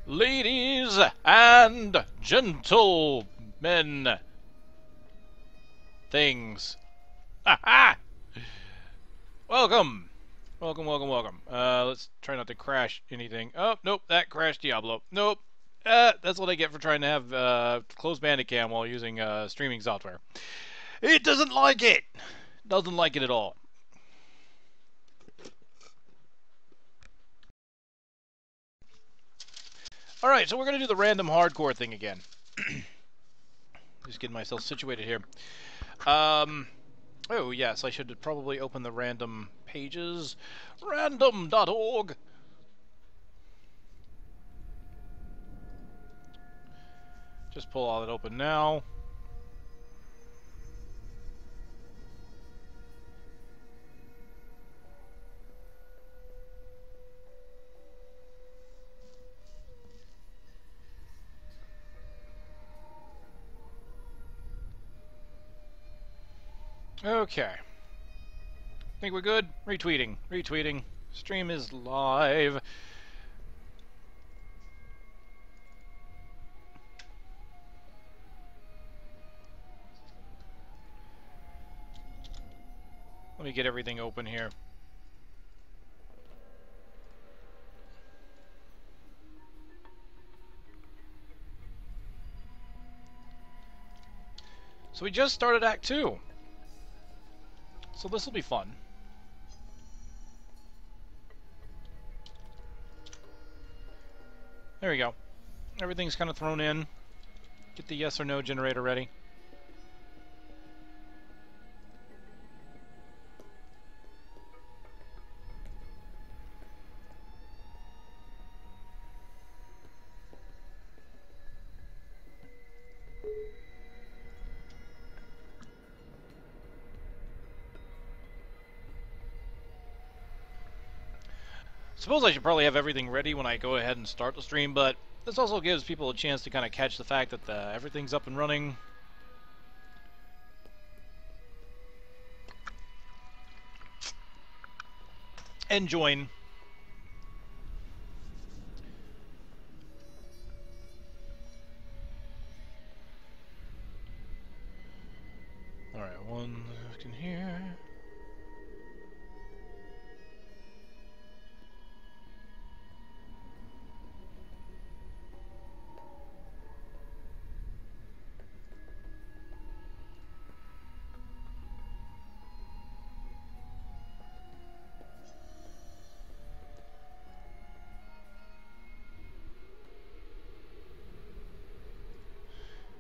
Ladies and gentlemen, things. Ha! Welcome. Welcome. Let's try not to crash anything. Oh, nope, that crashed Diablo. Nope. That's what I get for trying to have closed Bandicam while using streaming software. It doesn't like it. Doesn't like it at all. Alright, so we're going to do the random hardcore thing again. Just getting myself situated here. Oh, yes, I should probably open the random pages. Random.org. Just pull all that open now. Okay. Think we're good? Retweeting. Stream is live. Let me get everything open here. So we just started Act 2. So this will be fun. There we go. Everything's kind of thrown in. Get the yes or no generator ready. Suppose I should probably have everything ready when I go ahead and start the stream, but this also gives people a chance to kind of catch the fact that everything's up and running. And join. Alright, one left in here.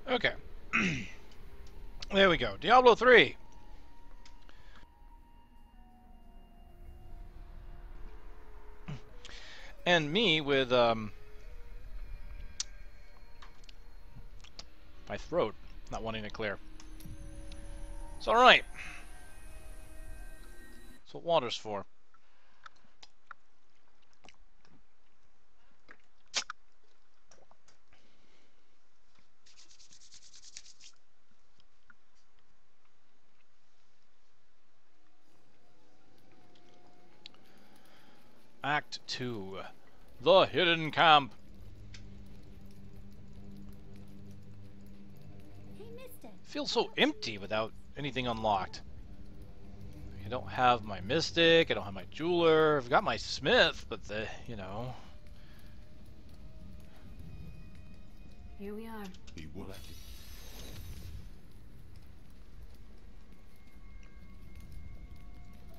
Okay. There we go. Diablo 3. And me with my throat not wanting to clear. It's alright. That's what water's for. Act 2. The Hidden Camp. Hey, mister. Feels so empty without anything unlocked. I don't have my Mystic, I don't have my Jeweler, I've got my Smith, but you know. Here we are. Be worth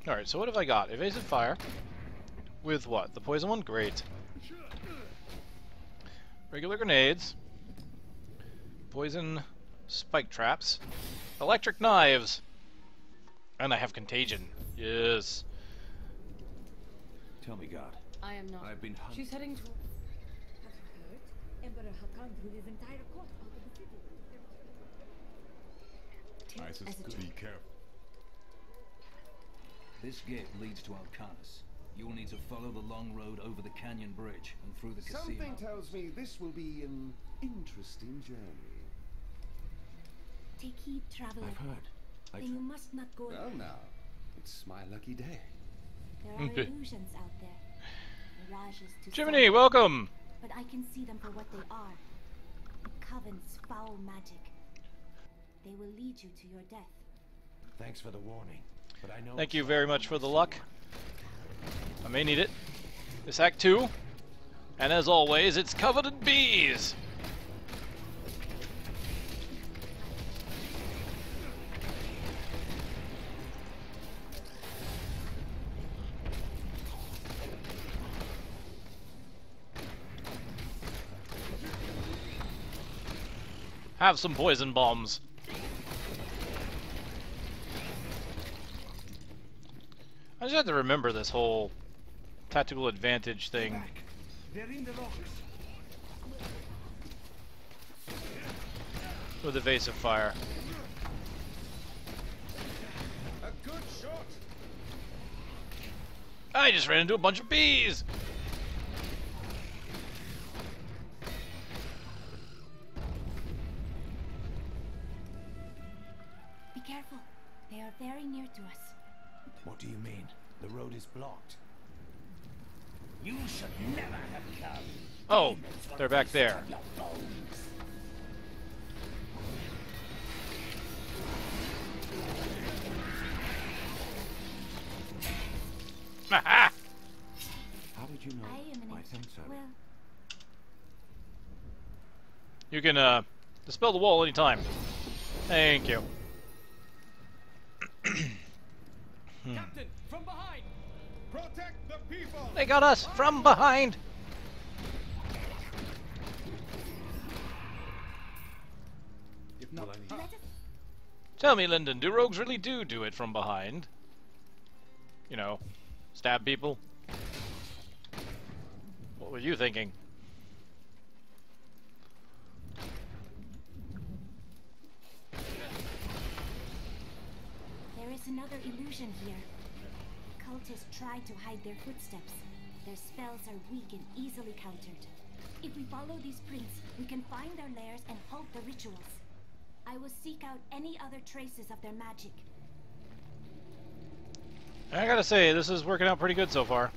it. Alright, so what have I got? Evasive Fire. With what? The poison one? Great. Regular grenades. Poison spike traps. Electric knives. And I have contagion. Yes. Tell me, God. I am not. I've been hunted. She's heading to. Have you heard? Emperor had gone through his entire court out of the city. I said, be careful. This gate leads to Alcanus. You'll need to follow the long road over the canyon bridge and through the casino. Something tells me this will be an interesting journey. Take heed, traveler. I've heard. Then you must not go. Well now, it's my lucky day. There are illusions out there. Mirages to Jiminy, welcome! but I can see them for what they are. The Coven's foul magic. They will lead you to your death. Thanks for the warning, but I know. Thank you very much for the luck. I may need it. This Act 2. And as always, it's covered in bees! Have some poison bombs. I just have to remember this whole tactical advantage thing. They're in the lockers. With evasive fire. A good shot. I just ran into a bunch of bees! Be careful. They are very near to us. What do you mean? The road is blocked. You should never have come. Oh, they're back there. Your bones. Haha! How did you know? I am an I think so. Well, You can, dispel the wall anytime. Thank you. Captain, from behind. Protect the people. They got us from behind! If not, let us. Tell me, Lyndon, do rogues really do it from behind? You know, stab people? What were you thinking? There is another illusion here. Cultists try to hide their footsteps. Their spells are weak and easily countered. If we follow these prints, we can find their lairs and halt the rituals. I will seek out any other traces of their magic. I gotta say, this is working out pretty good so far.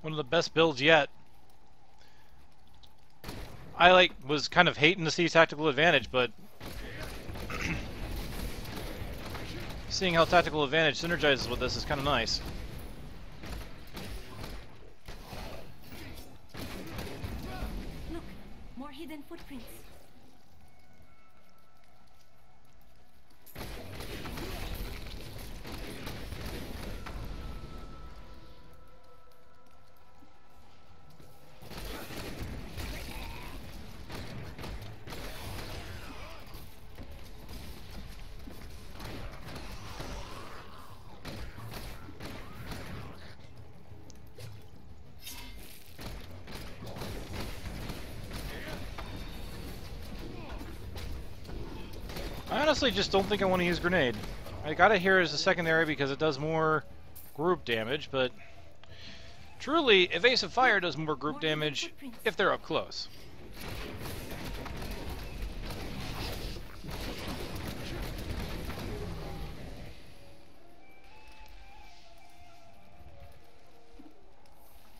One of the best builds yet. I was kind of hating to see tactical advantage, but seeing how tactical advantage synergizes with this is kind of nice. Look, more hidden footprints. I honestly just don't think I want to use grenade. I got it here as a secondary because it does more group damage, but truly, evasive fire does more group damage if they're up close.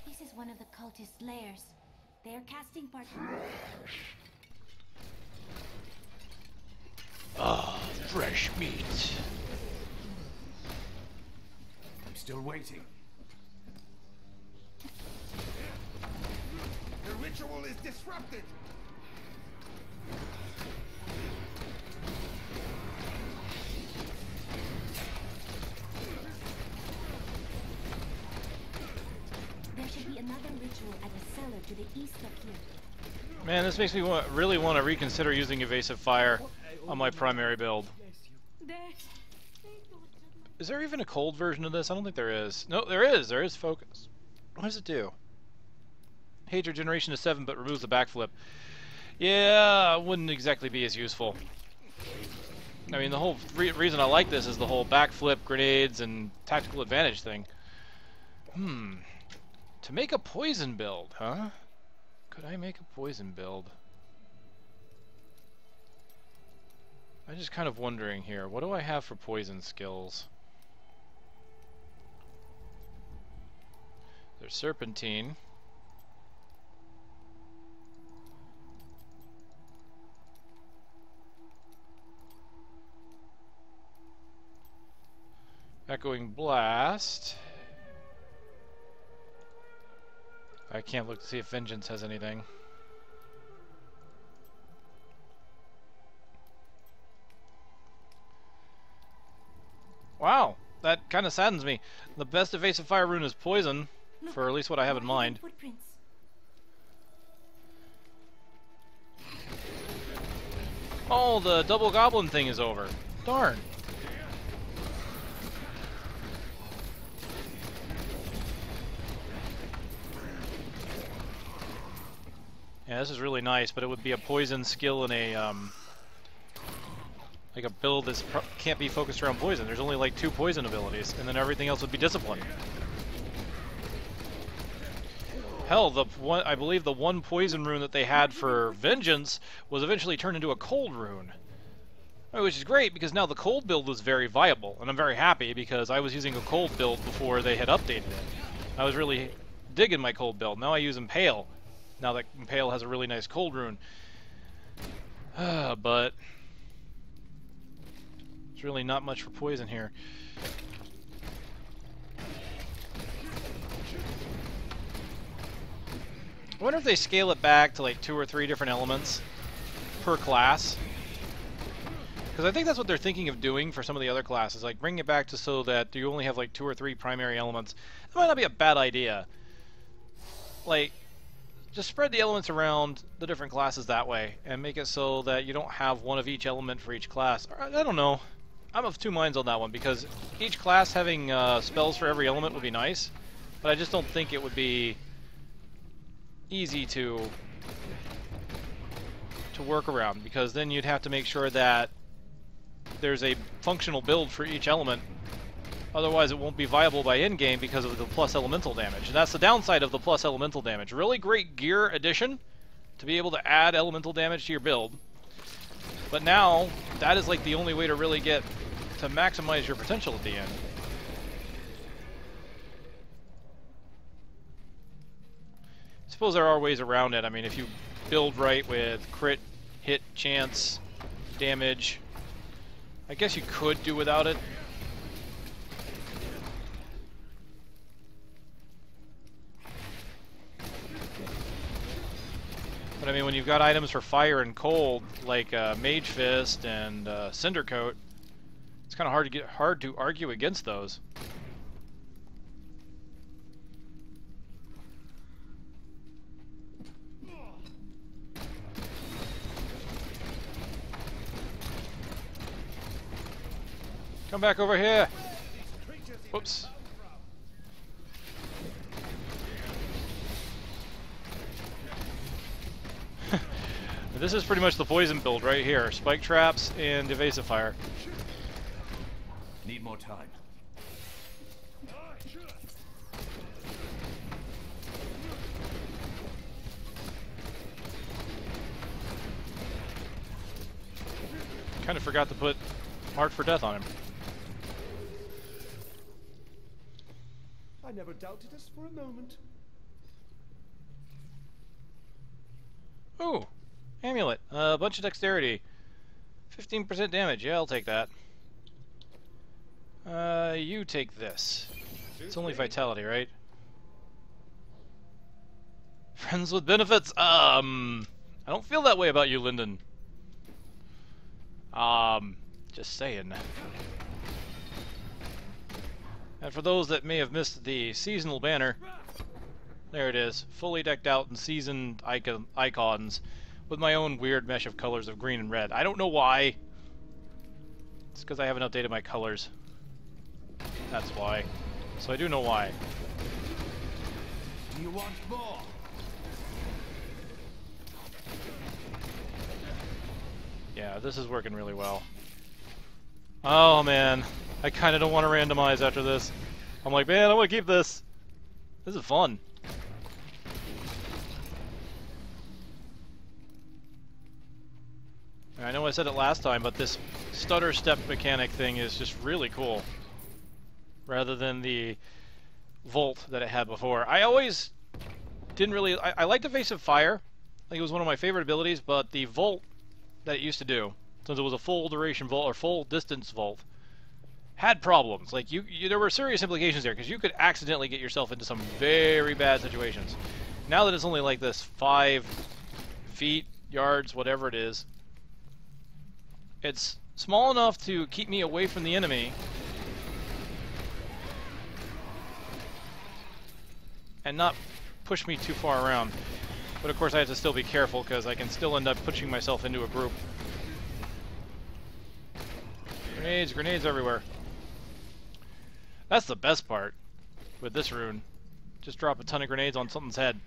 This is one of the cultist lairs. They are casting part. Ah, fresh meat. I'm still waiting. the ritual is disrupted. There should be another ritual at a cellar to the east of here. Man, this makes me really want to reconsider using evasive fire on my primary build. Is there even a cold version of this? I don't think there is. No, there is. There is focus. What does it do? Hates regeneration to 7, but removes the backflip. Yeah, wouldn't exactly be as useful. I mean, the whole reason I like this is the whole backflip, grenades, and tactical advantage thing. To make a poison build, huh? Could I make a poison build? I'm just kind of wondering here, what do I have for poison skills? There's Serpentine. Echoing Blast. I can't look to see if Vengeance has anything. Wow, that kind of saddens me. The best evasive fire rune is Poison, for at least what I have in mind. Footprints. Oh, the double goblin thing is over. Darn. Yeah, this is really nice, but it would be a poison skill in a like a build that can't be focused around poison. There's only like 2 poison abilities, and then everything else would be discipline. Hell, I believe the one poison rune that they had for Vengeance was eventually turned into a cold rune. Which is great, because now the cold build is very viable, and I'm very happy because I was using a cold build before they had updated it. I was really digging my cold build. Now I use Impale, now that Impale has a really nice cold rune. But there's really not much for poison here. I wonder if they scale it back to like 2 or 3 different elements per class. Because I think that's what they're thinking of doing for some of the other classes, like bringing it back to so that you only have like 2 or 3 primary elements. That might not be a bad idea. Like, just spread the elements around the different classes that way, and make it so that you don't have one of each element for each class. I don't know. I'm of 2 minds on that one, because each class having spells for every element would be nice, but I just don't think it would be easy to work around, because then you'd have to make sure that there's a functional build for each element. Otherwise it won't be viable by endgame because of the plus elemental damage. And that's the downside of the plus elemental damage. Really great gear addition to be able to add elemental damage to your build. But now, that is like the only way to really get to maximize your potential at the end. I suppose there are ways around it. I mean, if you build right with crit, hit, chance, damage, I guess you could do without it. But I mean, when you've got items for fire and cold, like Mage Fist and Cinder Coat, it's kind of hard to argue against those. Come back over here. Whoops. This is pretty much the poison build right here. Spike traps and evasive fire. Need more time. Kind of forgot to put Mark for Death on him. I never doubted us for a moment. Ooh, amulet. A bunch of dexterity. 15% damage. Yeah, I'll take that. You take this. It's only vitality, right? Friends with benefits. I don't feel that way about you, Lyndon. Just saying. And for those that may have missed the seasonal banner, there it is, fully decked out in seasoned icons with my own weird mesh of colors of green and red. I don't know why. It's because I haven't updated my colors. That's why. So I do know why. You want more? Yeah, this is working really well. Oh man, I kind of don't want to randomize after this. I'm like, man, I want to keep this. This is fun. I know I said it last time, but this stutter step mechanic thing is just really cool. Rather than the Volt that it had before. I always didn't really... I liked Evasive Fire. I think it was one of my favorite abilities, but the Volt that it used to do, since it was a full duration Volt, or full distance Volt, had problems. Like, there were serious implications there, because you could accidentally get yourself into some very bad situations. Now that it's only like this 5 feet, yards, whatever it is, it's small enough to keep me away from the enemy and not push me too far around. But of course I have to still be careful because I can still end up pushing myself into a group. Grenades, grenades everywhere. That's the best part with this rune. Just drop a ton of grenades on something's head.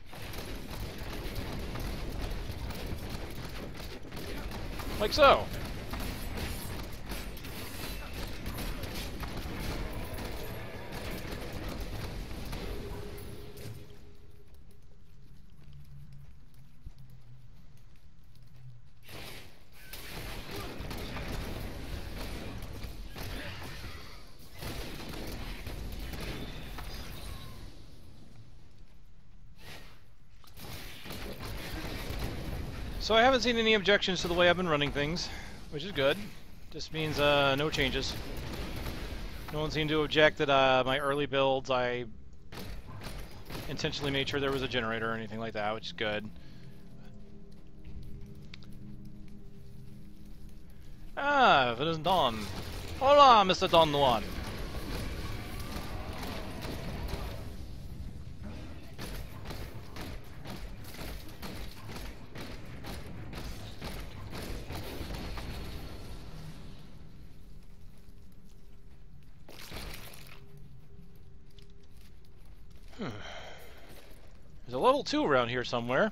Like so. So I haven't seen any objections to the way I've been running things, which is good. Just means no changes. No one seemed to object that my early builds, I intentionally made sure there was a generator or anything like that, which is good. Ah, it is Don. Hola, Mr. Don Juan. There's a level 2 around here somewhere.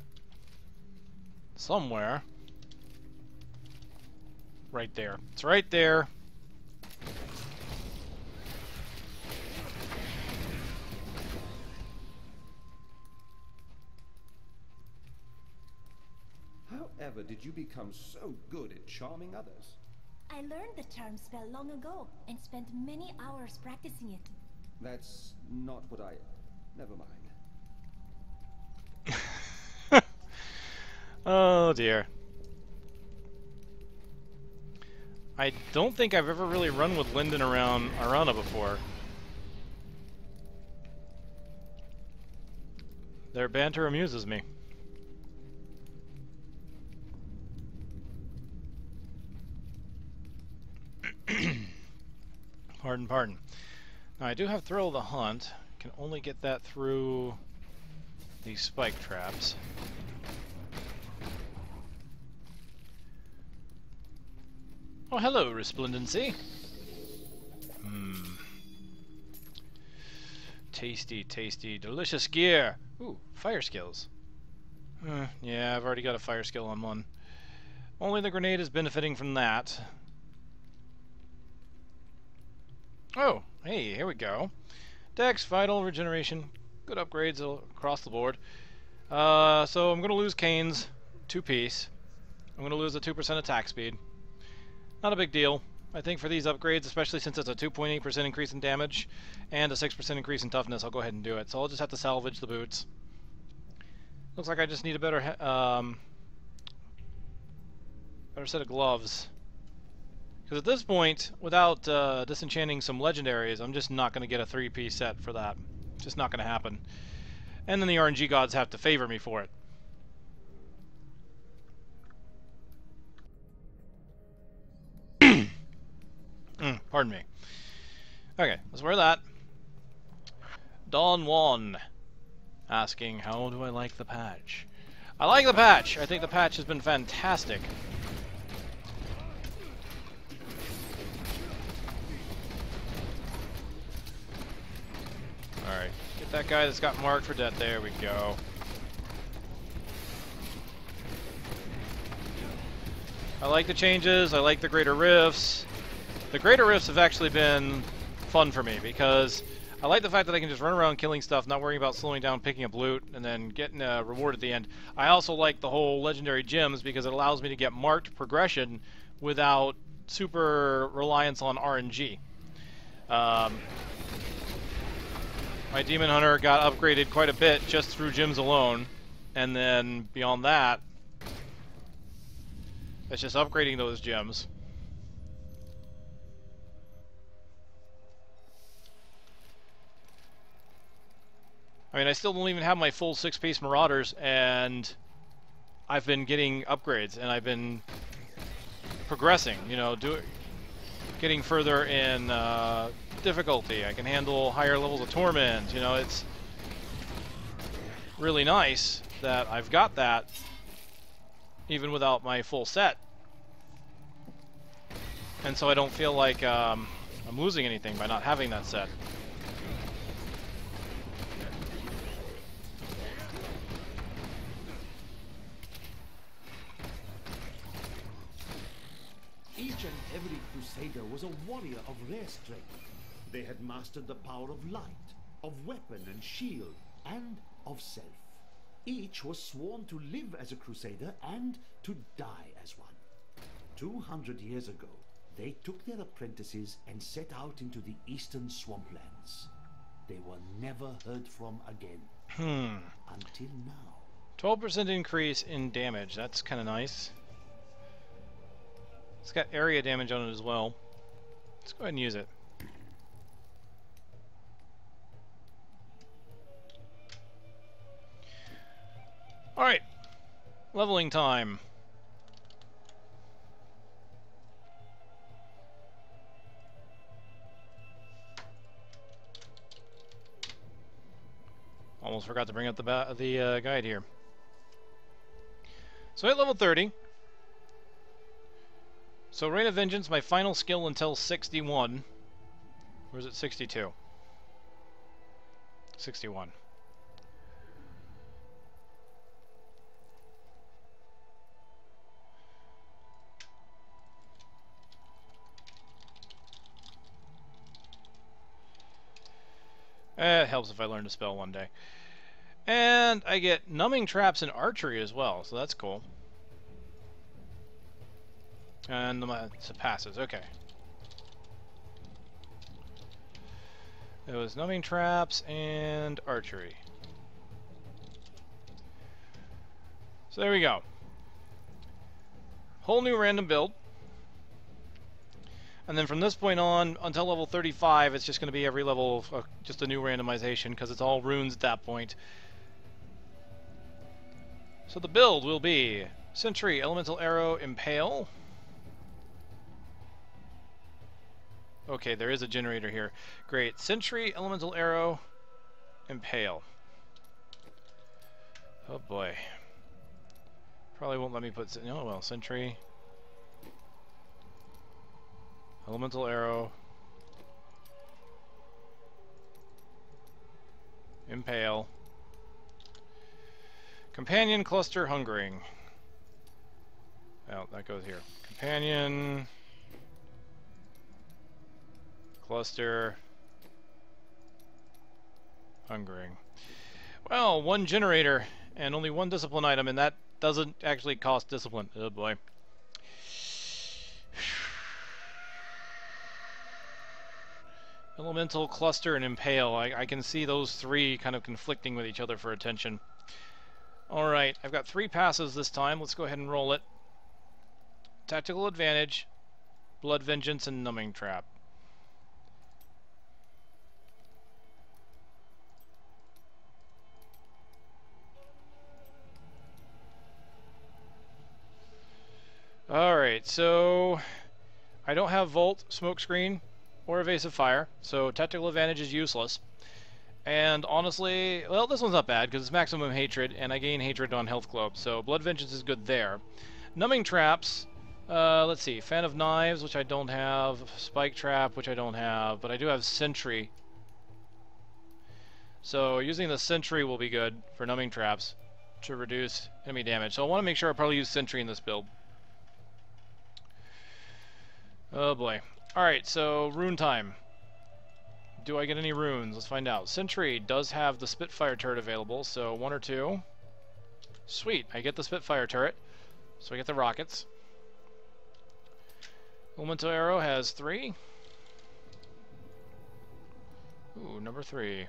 Somewhere. Right there. It's right there. However did you become so good at charming others? I learned the charm spell long ago and spent many hours practicing it. That's not what I... Never mind. Oh dear. I don't think I've ever really run with Linden around Arana before. Their banter amuses me. Pardon, pardon. Now I do have Thrill of the Hunt. Can only get that through these spike traps. Oh, hello, Resplendency. Tasty, tasty, delicious gear. Ooh, fire skills. Yeah, I've already got a fire skill on one. Only the grenade is benefiting from that. Oh, hey, here we go. Dex, Vital, Regeneration. Good upgrades across the board. So I'm going to lose Cane's 2-piece. I'm going to lose a 2% attack speed. Not a big deal. I think for these upgrades, especially since it's a 2.8% increase in damage and a 6% increase in toughness, I'll go ahead and do it. So I'll just have to salvage the boots. Looks like I just need a better set of gloves. Because at this point, without disenchanting some legendaries, I'm just not going to get a 3-piece set for that. It's just not going to happen. And then the RNG gods have to favor me for it. Pardon me. Okay, let's wear that. Don Juan asking, how do I like the patch? I like the patch! I think the patch has been fantastic. Alright, get that guy that's got marked for death. There we go. I like the changes, I like the greater rifts. The greater rifts have actually been fun for me because I like the fact that I can just run around killing stuff, not worrying about slowing down, picking up loot, and then getting a reward at the end. I also like the whole legendary gems because it allows me to get marked progression without super reliance on RNG. My Demon Hunter got upgraded quite a bit just through gems alone, and then beyond that, it's just upgrading those gems. I mean, I still don't even have my full 6-piece Marauders, and I've been getting upgrades, and I've been progressing, you know, getting further in difficulty. I can handle higher levels of torment. You know, it's really nice that I've got that even without my full set, and so I don't feel like I'm losing anything by not having that set. Each and every crusader was a warrior of rare strength. They had mastered the power of light, of weapon and shield, and of self. Each was sworn to live as a crusader and to die as one. 200 years ago, they took their apprentices and set out into the eastern swamplands. They were never heard from again. Until now. 12% increase in damage. That's kind of nice. It's got area damage on it as well. Let's go ahead and use it. Alright. Leveling time. Almost forgot to bring up the guide here. So at level 30. So Reign of Vengeance, my final skill until 61. Or is it 62? 61. It helps if I learn to spell one day. And I get numbing traps and archery as well, so that's cool. And it's a passes, okay. It was numbing traps and archery. So there we go. Whole new random build. And then from this point on, until level 35, it's just going to be every level of just a new randomization, because it's all runes at that point. So the build will be Sentry, Elemental Arrow, Impale. Okay, there is a generator here. Great. Sentry, Elemental Arrow, Impale. Oh boy. Probably won't let me put... Oh well, Sentry... Elemental Arrow, Impale, Companion, Cluster, Hungering. Oh, that goes here. Companion, Cluster, Hungering. Well, one generator and only one discipline item, and that doesn't actually cost discipline. Oh boy. Elemental, Cluster, and Impale. I can see those three kind of conflicting with each other for attention. Alright, I've got 3 passes this time. Let's go ahead and roll it. Tactical Advantage, Blood Vengeance, and Numbing Trap. Alright, so I don't have Volt, Smokescreen, or Evasive Fire, so Tactical Advantage is useless. And honestly, well, this one's not bad because it's Maximum Hatred, and I gain Hatred on Health Globe, so Blood Vengeance is good there. Numbing Traps, let's see, Fan of Knives, which I don't have, Spike Trap, which I don't have, but I do have Sentry. So using the Sentry will be good for Numbing Traps to reduce enemy damage. So I want to make sure I probably use Sentry in this build. Oh boy. Alright, so rune time. do I get any runes? Let's find out. Sentry does have the Spitfire turret available, so 1 or 2. Sweet, I get the Spitfire turret, so I get the rockets. Elemental Arrow has 3. Ooh, number 3.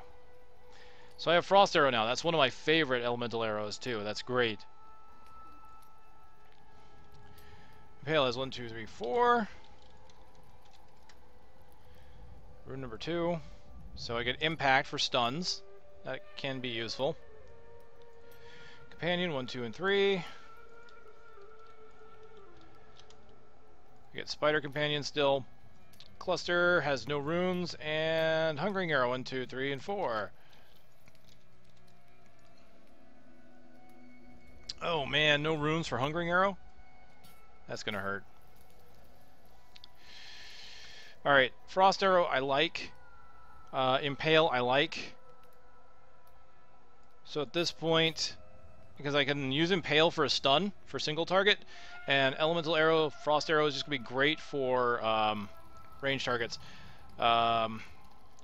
So I have Frost Arrow now. That's one of my favorite Elemental Arrows too. That's great. Impale has 1, 2, 3, 4. Rune number 2. So I get Impact for stuns. That can be useful. Companion 1, 2, and 3. I get Spider Companion still. Cluster has no runes, and Hungering Arrow 1, 2, 3, and 4. Oh man, no runes for Hungering Arrow? That's gonna hurt. Alright, Frost Arrow I like. Impale I like. So at this point, because I can use Impale for a stun for single target, and Elemental Arrow, Frost Arrow is just going to be great for range targets. So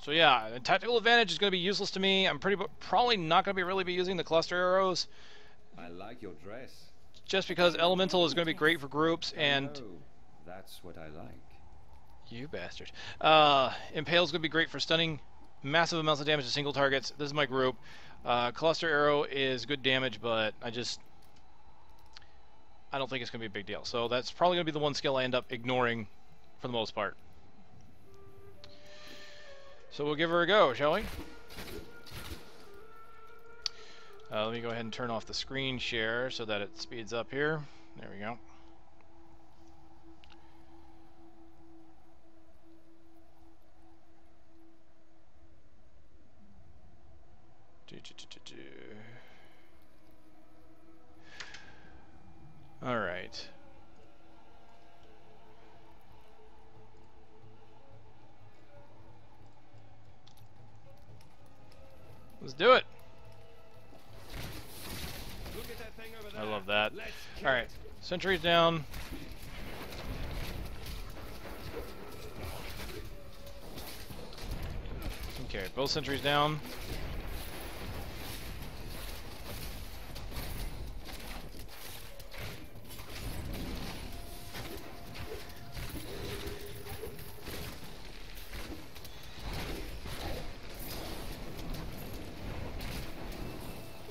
yeah, Tactical Advantage is going to be useless to me. I'm probably not going to really be using the Cluster Arrows. I like your dress. Just because Elemental is going to be great for groups, and... Oh, that's what I like. You bastard. Impale is going to be great for stunning massive amounts of damage to single targets. This is my group. Cluster Arrow is good damage, but I don't think it's going to be a big deal. So that's probably going to be the one skill I end up ignoring for the most part. So we'll give her a go, shall we? Let me go ahead and turn off the screen share so that it speeds up here. There we go. All right. Let's do it. Look at that thing over there. I love that. Let's kill All right, it. sentries down. Okay, both sentries down.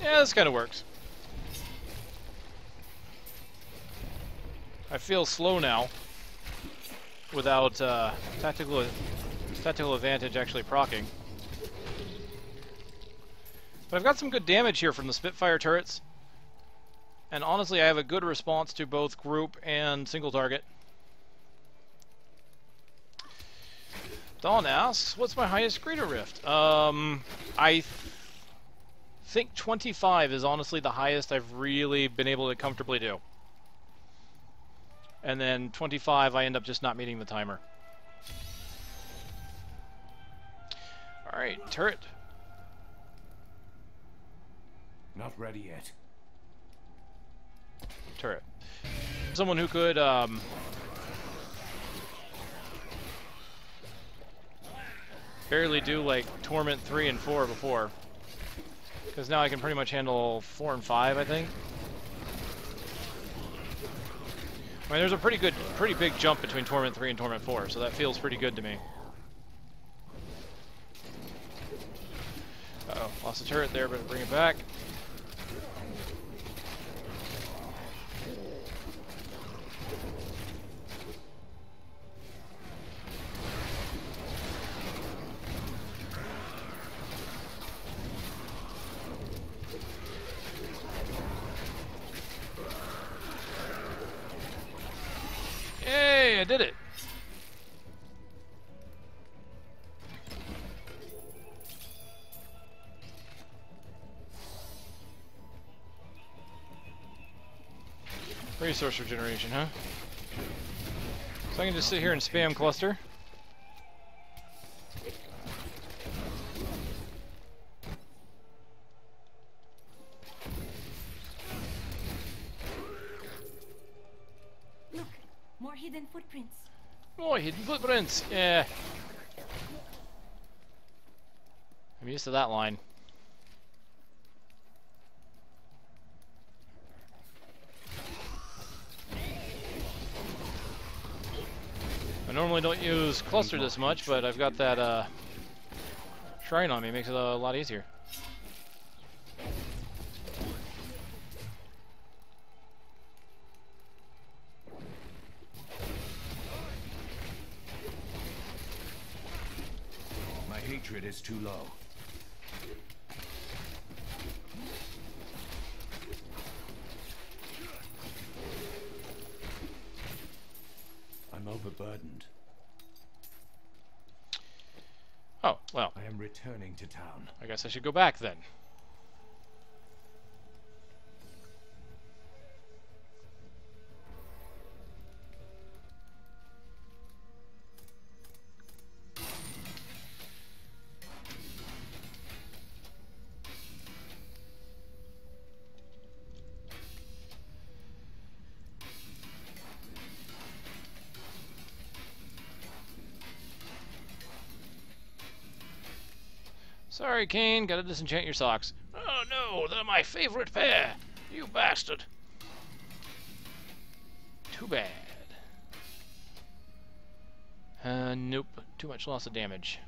Yeah, this kind of works. I feel slow now without tactical advantage actually proccing. But I've got some good damage here from the Spitfire turrets. And honestly, I have a good response to both group and single target. Dawn asks, what's my highest Greater Rift? I think 25 is honestly the highest I've really been able to comfortably do. And then 25, I end up just not meeting the timer. Alright, turret. Not ready yet. Turret. Someone who could, barely do, like, Torment 3 and 4 before. Because now I can pretty much handle 4 and 5, I think. I mean, there's a pretty big jump between Torment 3 and Torment 4, so that feels pretty good to me. Uh-oh, lost the turret there, but bring it back. Yay, I did it! Resource regeneration, huh? So I can just sit here and spam cluster. Look, more hidden footprints. Oh, hidden footprints! Yeah. I'm used to that line. I normally don't use cluster this much, but I've got that shrine on me. Makes it a lot easier. My hatred is too low. I'm overburdened. Oh, well. I am returning to town. I guess I should go back then. Sorry, Kane, gotta disenchant your socks. Oh no, they're my favorite pair! You bastard! Too bad. Nope. Too much loss of damage.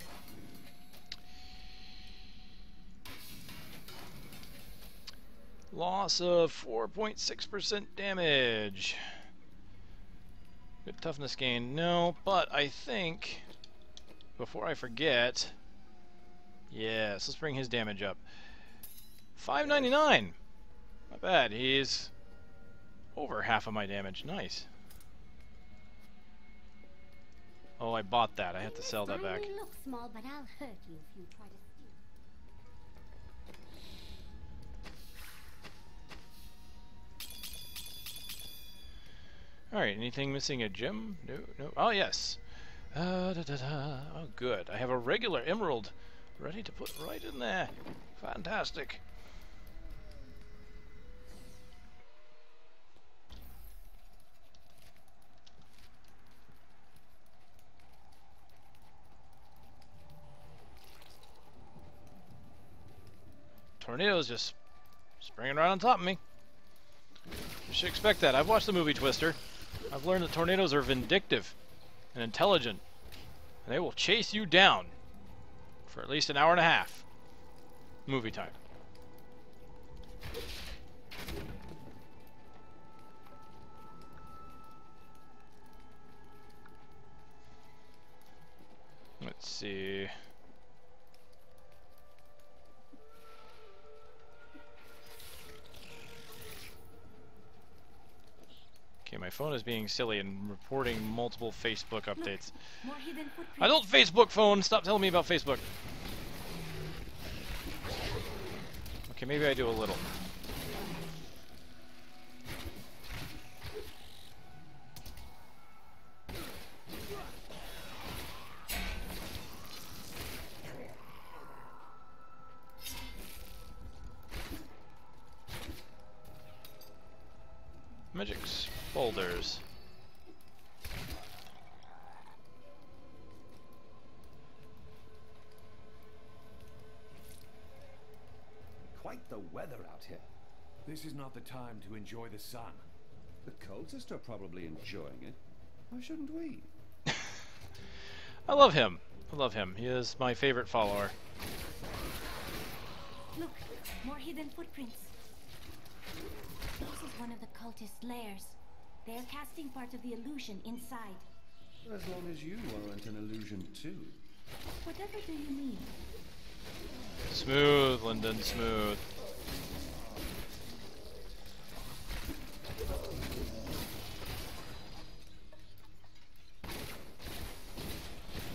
Loss of 4.6% damage. Good toughness gain. No, but I think, before I forget... Yes, let's bring his damage up. 599! Not bad. He's over half of my damage. Nice. Oh, I bought that. I have to sell that back. Look small, but I'll hurt you if you try to steal. Alright, anything missing a gem? No, no. Oh, yes. Oh, good. I have a regular emerald ready to put right in there. Fantastic. Tornadoes just springing right on top of me. You should expect that. I've watched the movie Twister. I've learned that tornadoes are vindictive and intelligent, and they will chase you down for at least an hour and a half. Movie time. Let's see. Okay, my phone is being silly and reporting multiple Facebook updates. More hidden footprints. I don't Facebook phone. Stop telling me about Facebook. Okay, maybe I do a little. Magics, boulders. Quite the weather out here. This is not the time to enjoy the sun. The cultists are probably enjoying it. Why shouldn't we? I love him. I love him. He is my favorite follower. Look, more hidden footprints. This is one of the cultist lairs. They are casting part of the illusion inside. As long as you aren't an illusion too. Whatever do you mean? Smooth, Lyndon, smooth.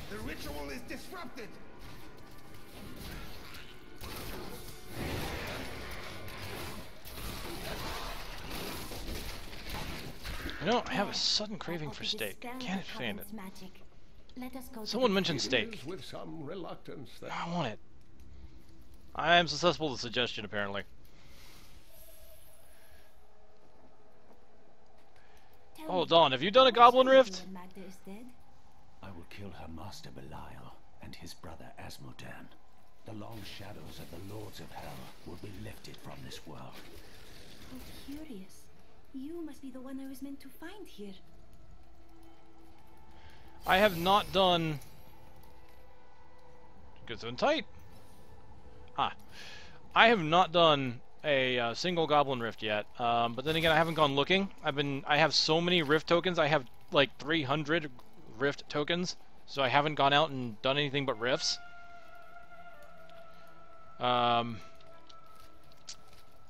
The ritual is disrupted. You know, I have a sudden craving for steak. Can't stand it. Magic. Let us go. Someone mentioned steak. With some reluctance that I want it. I am susceptible to suggestion, apparently. Oh, Dawn, have you done a Goblin Rift? Magda is dead. I will kill her master Belial and his brother Asmodan. The long shadows of the Lords of Hell will be lifted from this world. How curious. You must be the one I was meant to find here. I have not done... Good and tight. Ah. I have not done a single Goblin Rift yet, but then again I haven't gone looking. I have so many Rift tokens. I have like 300 Rift tokens, so I haven't gone out and done anything but Rifts.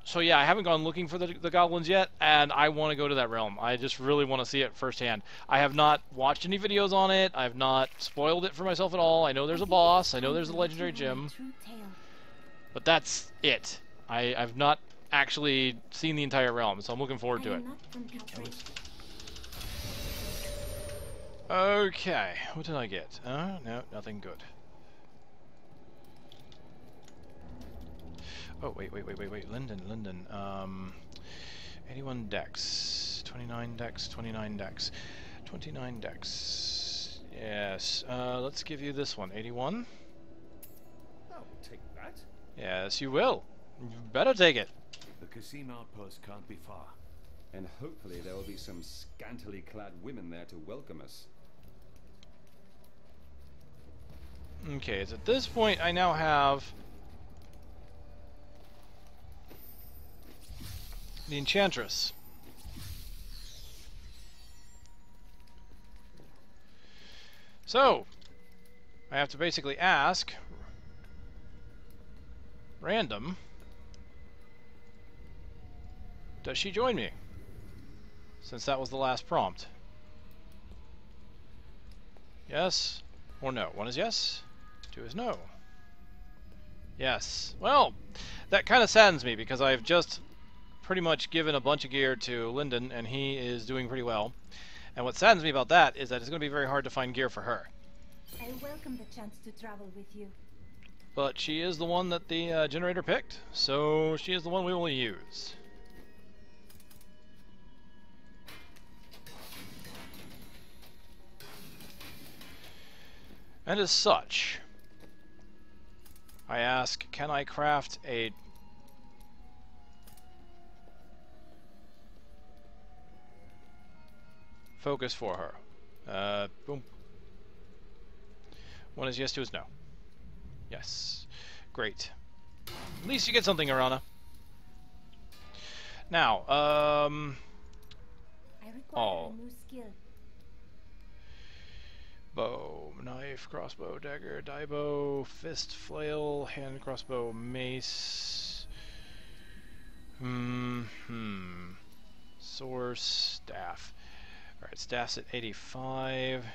So yeah, I haven't gone looking for the goblins yet, and I want to go to that realm. I just really want to see it firsthand. I have not watched any videos on it. I have not spoiled it for myself at all. I know there's a boss. I know there's a legendary gym. But that's it. I've not actually seen the entire realm, so I'm looking forward to it. Okay, what did I get? No, nothing good. Oh, wait, Linden. 81 dex, 29 dex, 29 dex, 29 dex. Yes, let's give you this one, 81. I'll take that. Yes, you will. You better take it. The Kasim outpost can't be far. And hopefully there will be some scantily clad women there to welcome us. Okay, so at this point I now have the Enchantress. So, I have to basically ask random, does she join me? Since that was the last prompt. Yes or no? One is yes, two is no. Yes. Well, that kind of saddens me because I've just pretty much given a bunch of gear to Lyndon, and he is doing pretty well. And what saddens me about that is that it's going to be very hard to find gear for her. I welcome the chance to travel with you. But she is the one that the generator picked, so she is the one we will use. And as such, I ask, can I craft a focus for her? Boom. One is yes, two is no. Yes. Great. At least you get something, Arana. Now, I require a new skill. Bow, knife, crossbow, dagger, die bow, fist, flail, hand crossbow, mace. Sword, staff. Alright, staff's at 85.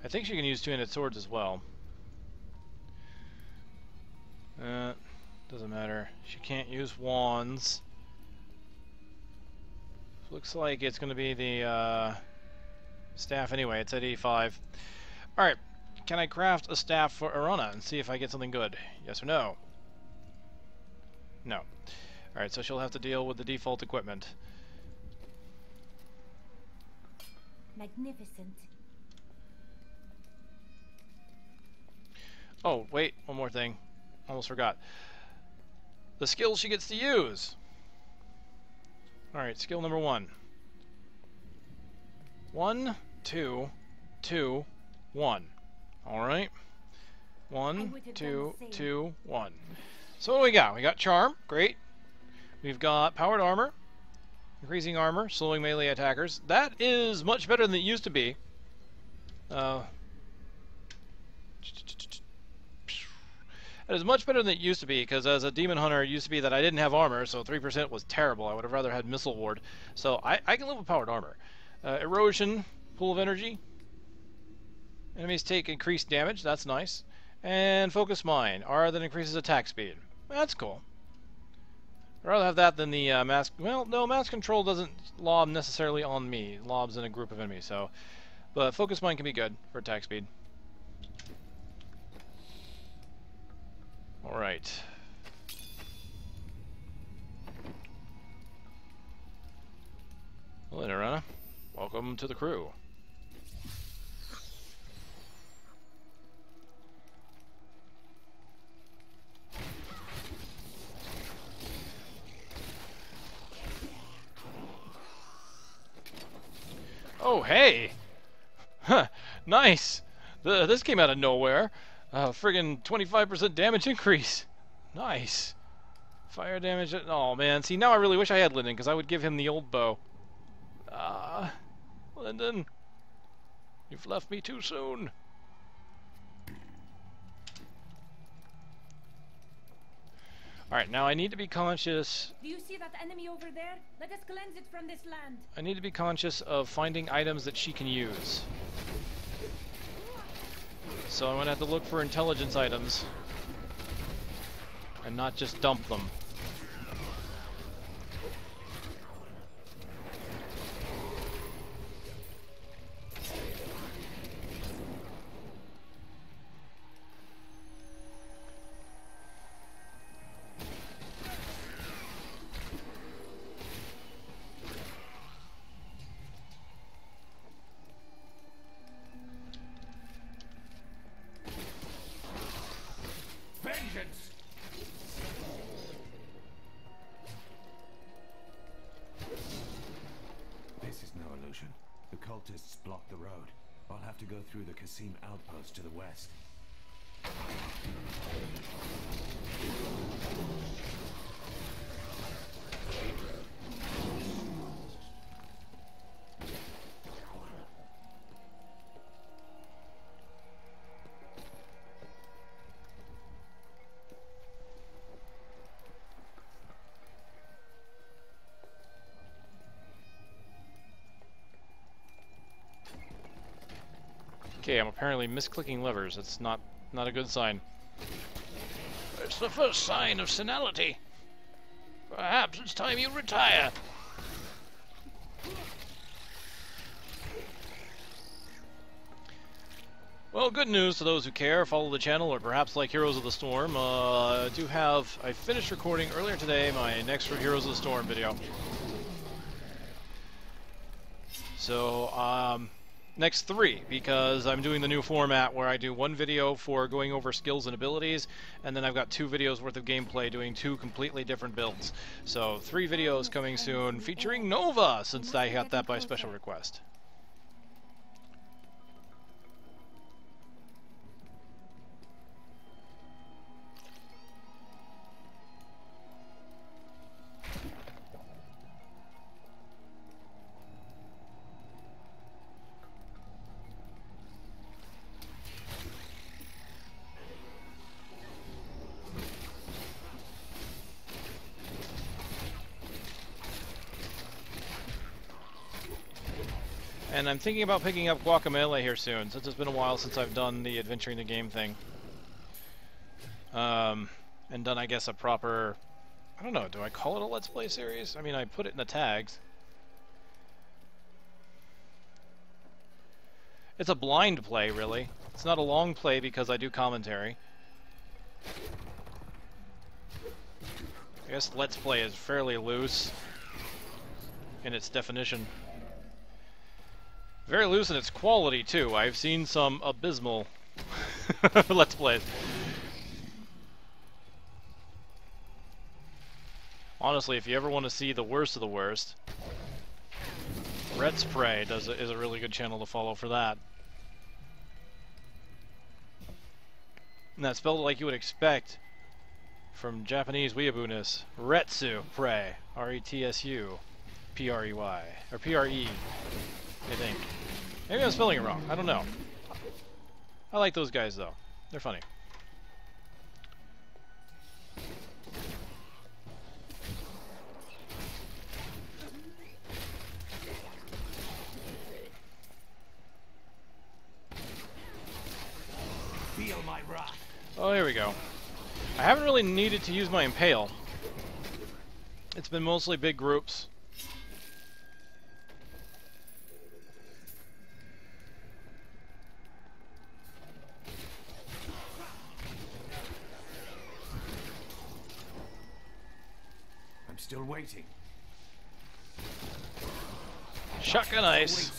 I think she can use two-handed swords as well. Doesn't matter. She can't use wands. Looks like it's going to be the staff anyway. It's at 85. Alright. Can I craft a staff for Arana and see if I get something good? Yes or no? No. Alright, so she'll have to deal with the default equipment. Magnificent. Oh, wait. One more thing. Almost forgot. The skill she gets to use. Alright, skill number 1. 1, 2, 2, 1. Alright. 1, 2, 2, 1. So what do we got? We got Charm. Great. We've got Powered Armor. Increasing Armor. Slowing melee attackers. That is much better than it used to be. It is much better than it used to be, because as a Demon Hunter, it used to be that I didn't have armor, so 3% was terrible. I would have rather had Missile Ward. So I can live with Powered Armor. Erosion, Pool of Energy. Enemies take increased damage, that's nice. And Focus Mine, R that increases attack speed. That's cool. I'd rather have that than the mass... Well, no, mass control doesn't lob necessarily on me. It lobs in a group of enemies, so... But Focus Mine can be good for attack speed. Alright. welcome to the crew. Oh, hey! Huh, nice! This came out of nowhere. Friggin' 25% damage increase. Nice. Fire damage. Oh, man. See, now I really wish I had Lyndon, because I would give him the old bow. Lyndon. You've left me too soon. Alright, now I need to be conscious. Do you see that enemy over there? Let us cleanse it from this land. I need to be conscious of finding items that she can use. So I'm going to have to look for intelligence items. And not just dump them. Vengeance! This is no illusion. The cultists blocked the road. I'll have to go through the Kasim outpost to the west. Okay, I'm apparently misclicking levers. That's not a good sign. It's the first sign of senility. Perhaps it's time you retire. Well, good news to those who care, follow the channel, or perhaps like Heroes of the Storm. I finished recording earlier today my next Heroes of the Storm video. So, next 3, because I'm doing the new format where I do 1 video for going over skills and abilities, and then I've got 2 videos worth of gameplay doing 2 completely different builds. So 3 videos coming soon featuring Nova, since I got that by special request. And I'm thinking about picking up Guacamelee here soon, since it's been a while since I've done the adventuring the game thing. And done, I guess, a proper... I don't know, do I call it a Let's Play series? I mean, I put it in the tags. It's a blind play, really. It's not a long play because I do commentary. I guess Let's Play is fairly loose in its definition. Very loose in its quality, too. I've seen some abysmal Let's Plays. Honestly, if you ever want to see the worst of the worst, Red's Prey is a really good channel to follow for that. And that's spelled like you would expect from Japanese weeaboo-ness. Retsu Prey. R-E-T-S-U. P-R-E-Y. Or P-R-E. I think. Maybe I'm spelling it wrong. I don't know. I like those guys, though. They're funny. Feel my wrath. Oh, here we go. I haven't really needed to use my Impale. It's been mostly big groups. I'm still waiting. Shotgun ice.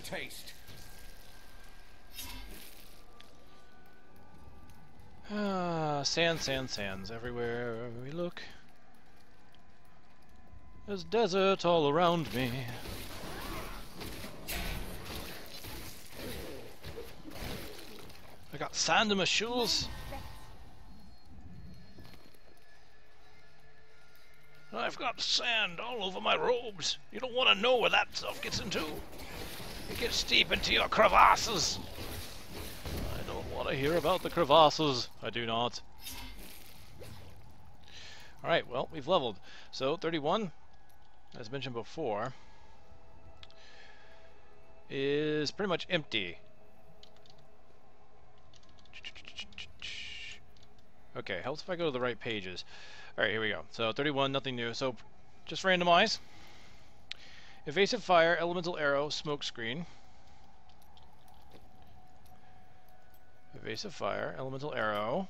taste. Sands everywhere we look. There's desert all around me. I got sand in my shoes. I've got sand all over my robes. You don't want to know where that stuff gets into. It gets deep into your crevasses. I don't want to hear about the crevasses. I do not. Alright, well, we've leveled. So, 31, as mentioned before, is pretty much empty. Okay, helps if I go to the right pages. Alright, here we go. So 31, nothing new. So just randomize. Evasive fire, elemental arrow, smoke screen. Evasive fire, elemental arrow.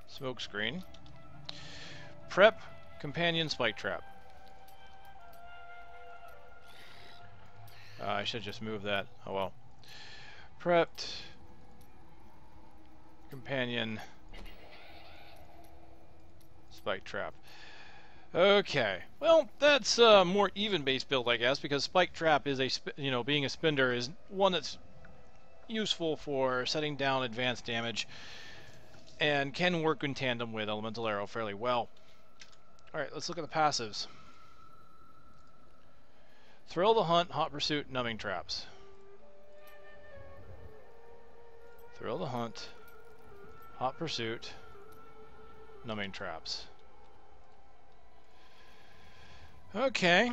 Smoke screen. Prep, companion, spike trap. I should just move that. Oh well. Prepped. Companion. Spike trap. Okay. Well, that's a more even-based build, I guess, because spike trap is being a spender is one that's useful for setting down advanced damage and can work in tandem with elemental arrow fairly well. All right, let's look at the passives. Thrill the hunt, hot pursuit, numbing traps. Thrill the hunt, hot pursuit, numbing traps. Okay.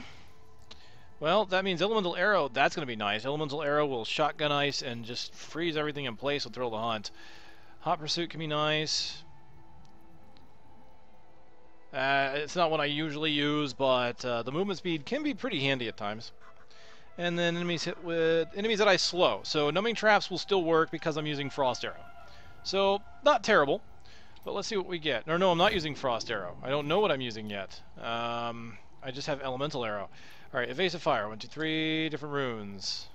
Well, that means elemental arrow, that's going to be nice. Elemental arrow will shotgun ice and just freeze everything in place with thrill the hunt. Hot pursuit can be nice. It's not what I usually use, but the movement speed can be pretty handy at times. And then enemies hit with enemies that I slow. So numbing traps will still work because I'm using frost arrow. So not terrible, but let's see what we get. No, I'm not using frost arrow. I don't know what I'm using yet. I just have elemental arrow. All right, evasive fire. 1, 2, 3 different runes.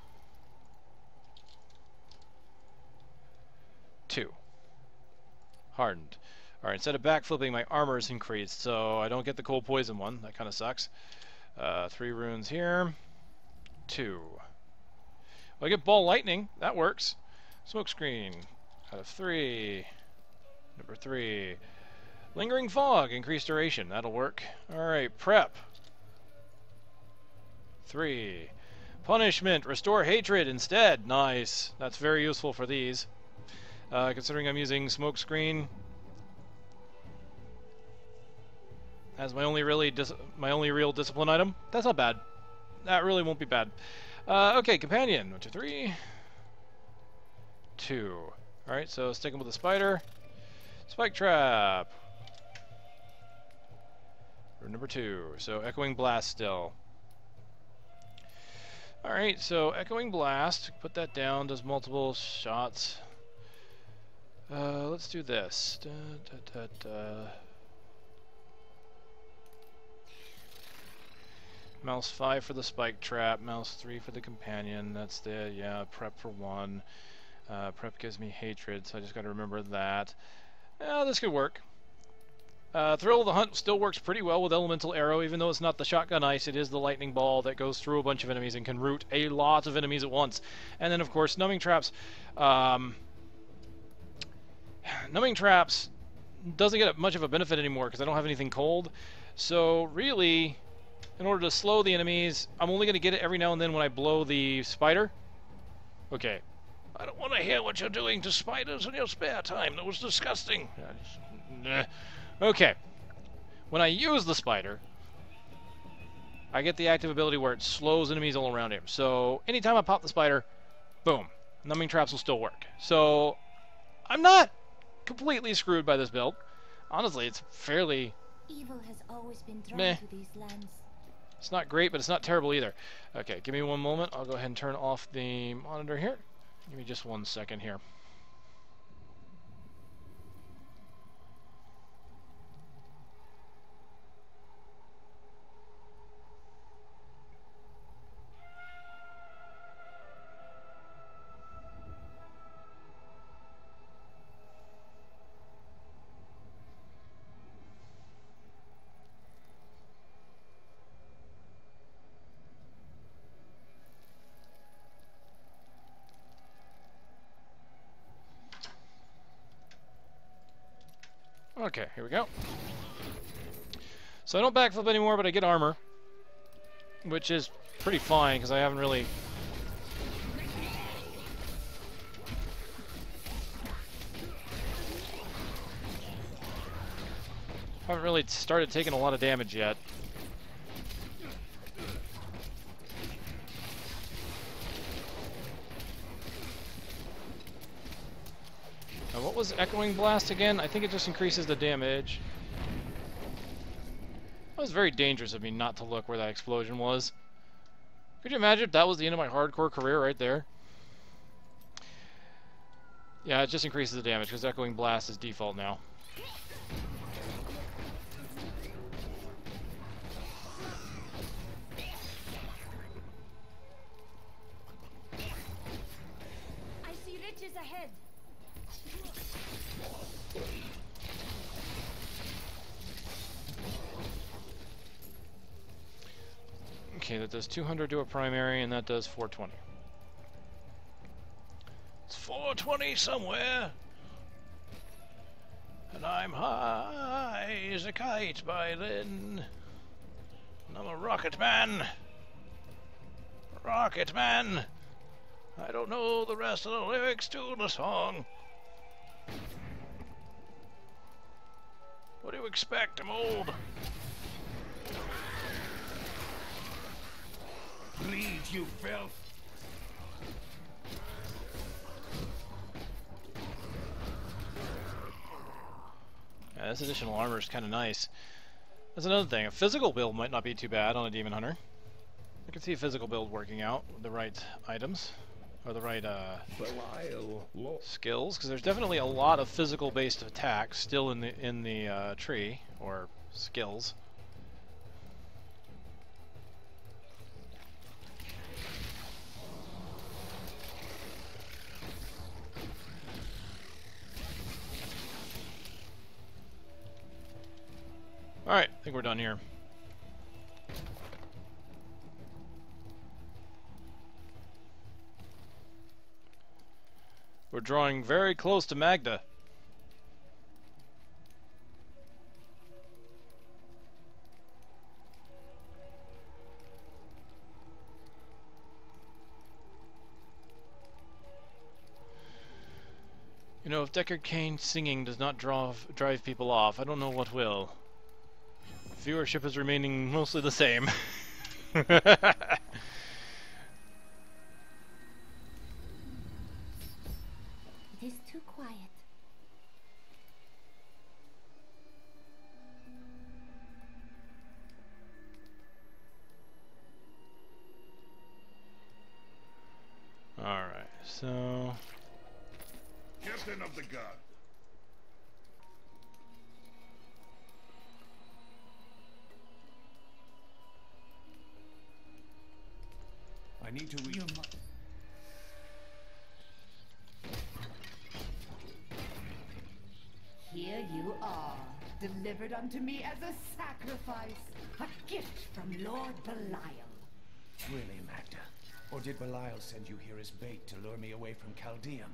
2. Hardened. All right, instead of backflipping, my armor is increased, so I don't get the cold poison one. That kind of sucks. 3 runes here. 2. Well, I get ball lightning. That works. Smoke screen. Out of 3. Number 3. Lingering fog. Increased duration. That'll work. All right, prep. 3. Punishment. Restore hatred instead. Nice. That's very useful for these. Considering I'm using smoke screen as my only real discipline item, that's not bad. That really won't be bad. Okay, companion. 1, 2, 3. 2. Alright, so sticking with the spider. Spike trap. Room number 2. So echoing blast still. Alright, so echoing blast. Put that down. Does multiple shots. Let's do this. Mouse 5 for the spike trap, mouse 3 for the companion. That's the, prep for 1. Prep gives me hatred, so I just gotta remember that. This could work. Thrill of the Hunt still works pretty well with elemental arrow, even though it's not the shotgun ice, it is the lightning ball that goes through a bunch of enemies and can root a lot of enemies at once. And then, of course, numbing traps. Numbing traps doesn't get much of a benefit anymore because I don't have anything cold. So really, in order to slow the enemies, I'm only going to get it every now and then when I blow the spider. Okay. I don't want to hear what you're doing to spiders in your spare time. That was disgusting. Okay. When I use the spider, I get the active ability where it slows enemies all around him. So anytime I pop the spider, boom, numbing traps will still work. So I'm not completely screwed by this build. Honestly, it's fairly Evil has always been drawn meh. to these lands. It's not great, but it's not terrible either. Okay, give me one moment. I'll go ahead and turn off the monitor here. Give me just 1 second here. Okay, here we go. So I don't backflip anymore, but I get armor, which is pretty fine because I haven't really started taking a lot of damage yet. Now, what was Echoing Blast again? I think it just increases the damage. That was very dangerous of me not to look where that explosion was. Could you imagine if that was the end of my hardcore career right there? Yeah, it just increases the damage because Echoing Blast is default now. I see riches ahead. Okay, that does 200 to a primary, and that does 420. It's 420 somewhere, and I'm high as a kite by then. And I'm a rocket man. Rocket man. I don't know the rest of the lyrics to the song. What do you expect? I'm old. Bleed, you filth! Yeah, this additional armor is kind of nice. That's another thing. A physical build might not be too bad on a Demon Hunter. I can see a physical build working out with the right items, or the right skills, because there's definitely a lot of physical-based attacks still in the tree or skills. Alright, I think we're done here. We're drawing very close to Magda. You know, if Deckard Cain singing does not drive people off, I don't know what will. Viewership is remaining mostly the same. It is too quiet. Alright, so... Captain of the guard. I need to reach... Here you are, delivered unto me as a sacrifice, a gift from Lord Belial. Really, Magda? Or did Belial send you here as bait to lure me away from CALDEUM?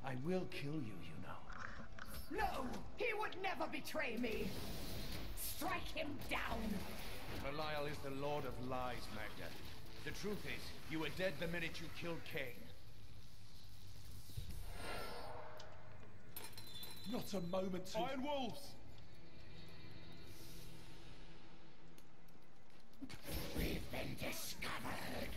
I will kill you, you know. No, he would never betray me. Strike him down. Belial is the Lord of Lies, Magda. The truth is, you were dead the minute you killed Cain. Not a moment to... Iron Wolves! We've been discovered.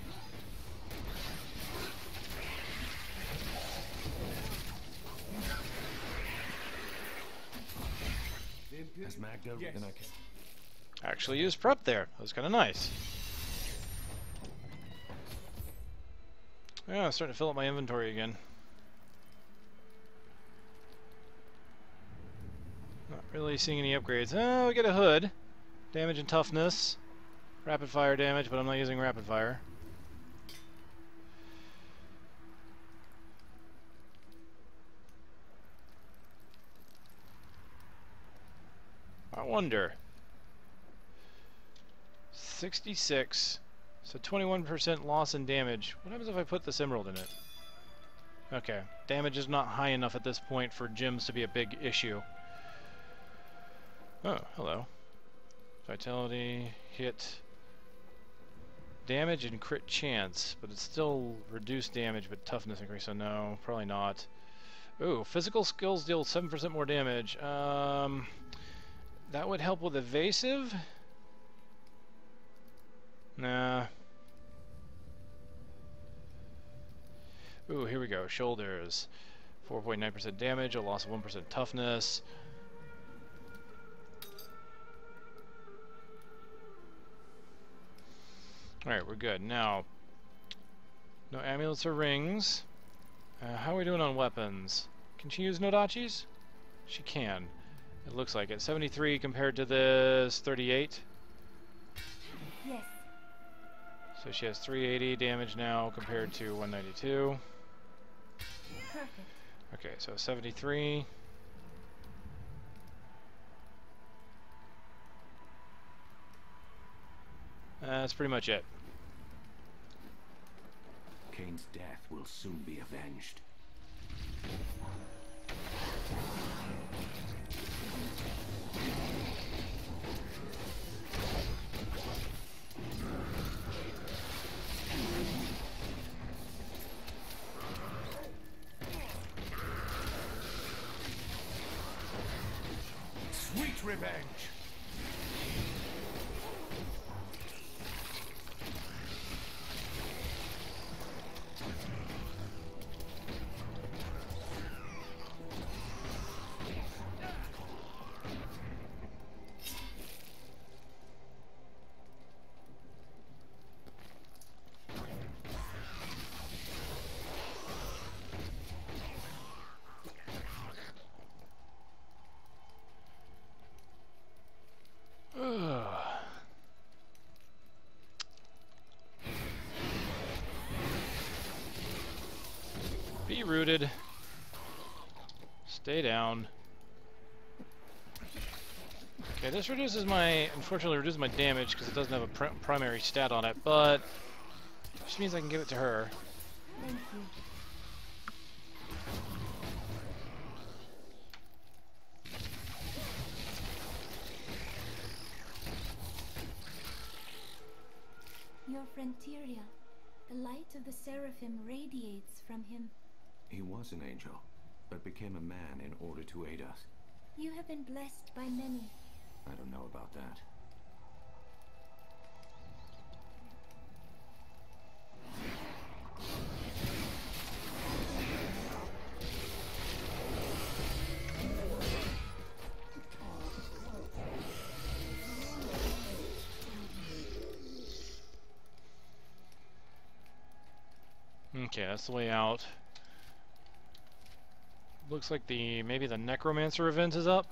Has Magda... Yes. Then I can... Actually used prep there. That was kind of nice. Yeah, I'm starting to fill up my inventory again. Not really seeing any upgrades. Oh, we get a hood. Damage and toughness. Rapid fire damage, but I'm not using rapid fire. I wonder. 66. So 21% loss in damage. What happens if I put this emerald in it? Okay. Damage is not high enough at this point for gems to be a big issue. Oh, hello. Vitality, hit, damage, and crit chance, but it's still reduced damage, but toughness increase, so no, probably not. Ooh, physical skills deal 7% more damage. That would help with evasive? Nah. Ooh, here we go. Shoulders. 4.9% damage, a loss of 1% toughness. Alright, we're good. Now, no amulets or rings. How are we doing on weapons? Can she use Nodachis? She can. It looks like it. 73 compared to this 38. Yes. So she has 380 damage now compared to 192. Perfect. Okay, so 73. That's pretty much it. Kane's death will soon be avenged. Sweet revenge! Be rooted. Stay down. Okay, this reduces my, unfortunately reduces my damage because it doesn't have a primary stat on it, but just means I can give it to her. Thank you. Your friend Tyria. The light of the Seraphim radiates from him. He was an angel, but became a man in order to aid us. You have been blessed by many. I don't know about that. Okay, that's the way out. Looks like maybe the Necromancer event is up.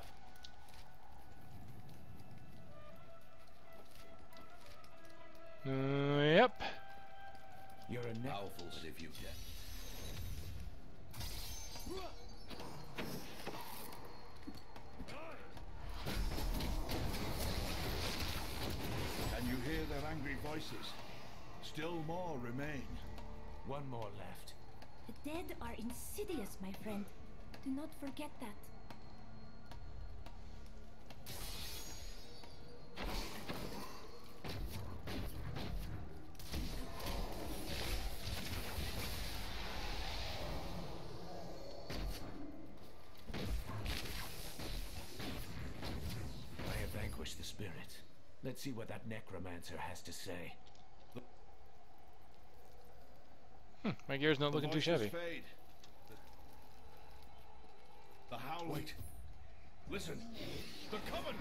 Yep. You're a Powerful, but if you can. Can you hear their angry voices? Still more remain. one more left. The dead are insidious, my friend. Do not forget that. I have vanquished the spirit. Let's see what that necromancer has to say. My gear's not looking too shabby. Fade. The howling. Wait. Listen. They're coming.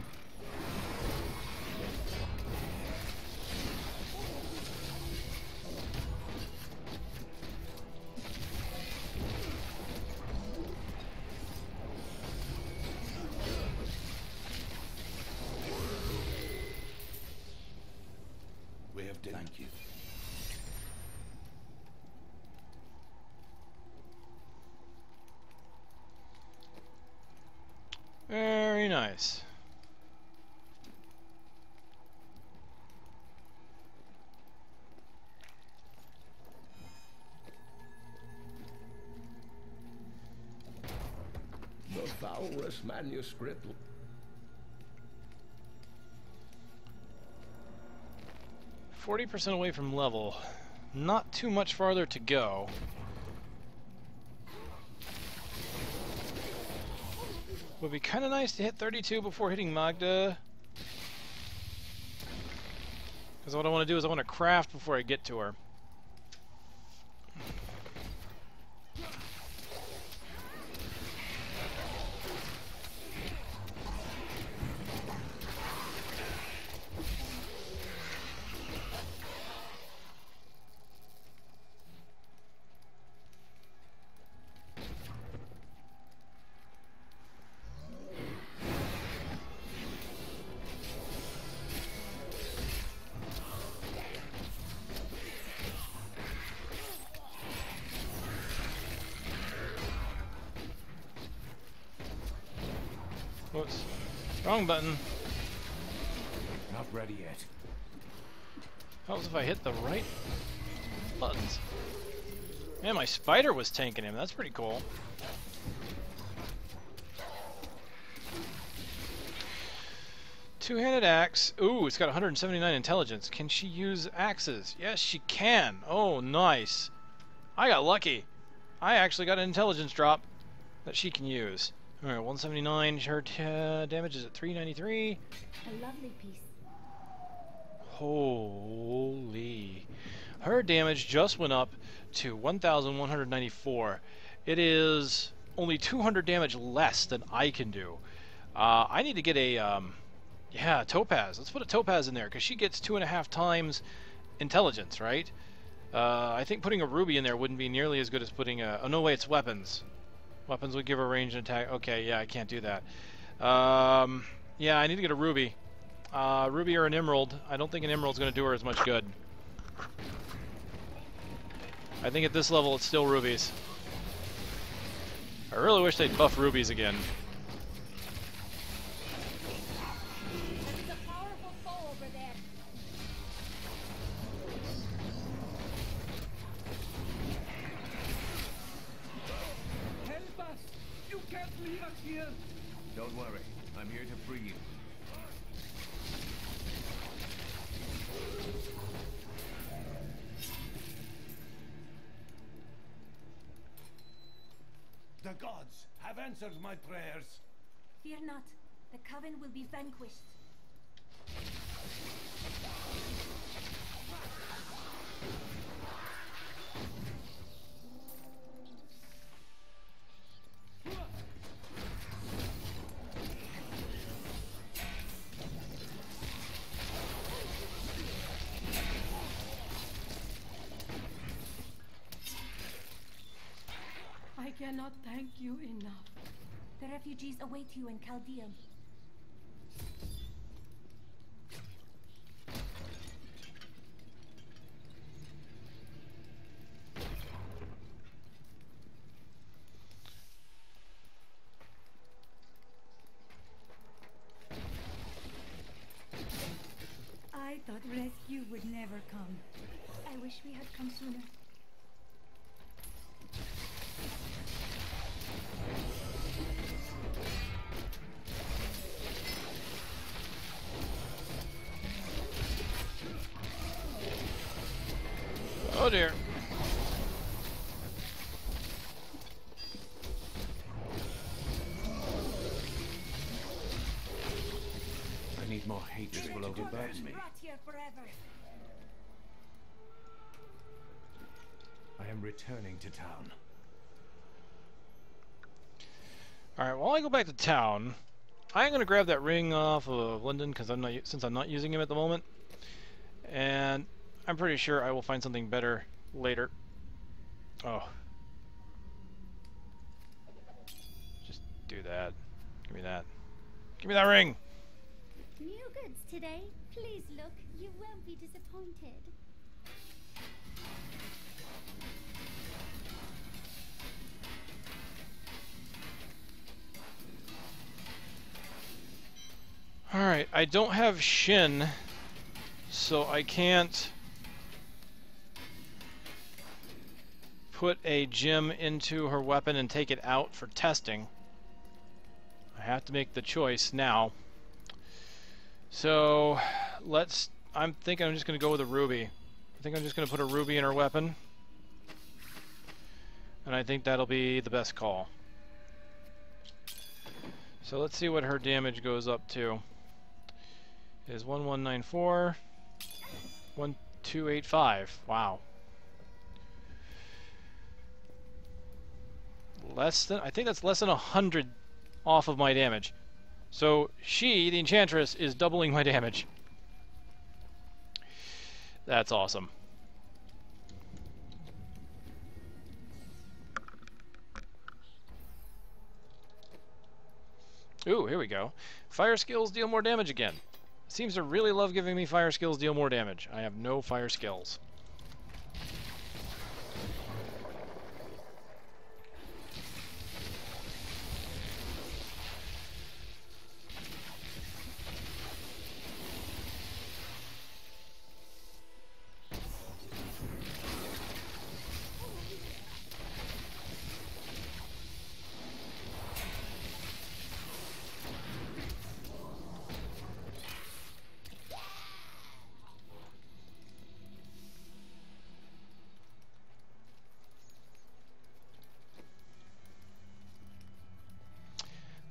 We have dinner. Thank you. Very nice. The Valrus manuscript. 40% away from level. Not too much farther to go. Would be kind of nice to hit 32 before hitting Magda. Because what I want to do is I want to craft before I get to her. Whoops. Wrong button. Not ready yet. Helps if I hit the right buttons. Man, my spider was tanking him. That's pretty cool. Two-handed axe. Ooh, it's got 179 intelligence. Can she use axes? Yes, she can. Oh, nice. I got lucky. I actually got an intelligence drop that she can use. Alright, 179. Her damage is at 393. A lovely piece. Holy. Her damage just went up to 1,194. It is only 200 damage less than I can do. I need to get a, yeah, topaz. Let's put a topaz in there, because she gets 2.5 times intelligence, right? I think putting a ruby in there wouldn't be nearly as good as putting a... Oh, no, wait, it's weapons. Weapons would give her range and attack. Okay, yeah, I can't do that. Yeah, I need to get a ruby. Ruby or an emerald. I don't think an emerald's going to do her as much good. I think at this level it's still rubies. I really wish they'd buff rubies again. There's a powerful foe over there. Help us! You can't leave us here! Don't worry, I'm here to free you. The gods have answered my prayers. Fear not. The coven will be vanquished. I cannot thank you enough. The refugees await you in CALDEUM. I thought rescue would never come. I wish we had come sooner. Oh dear. I need more hate. This will overburden me. Rot here forever. I am returning to town. Alright, while I go back to town, I'm going to grab that ring off of Linden, because since I'm not using him at the moment. And I'm pretty sure I will find something better later. Oh. Just do that. Give me that. Give me that ring! New goods today. Please look. You won't be disappointed. Alright, I don't have Shin, so I can't put a gem into her weapon and take it out for testing. I have to make the choice now. So let's I'm thinking I'm just going to go with a ruby. I think I'm just going to put a ruby in her weapon. And I think that'll be the best call. So let's see what her damage goes up to. It is 1194, 1285. Wow. Less than, I think that's less than 100 off of my damage. So she, the enchantress, is doubling my damage. That's awesome. Ooh, here we go. Fire skills deal more damage again. Seems to really love giving me fire skills deal more damage. I have no fire skills.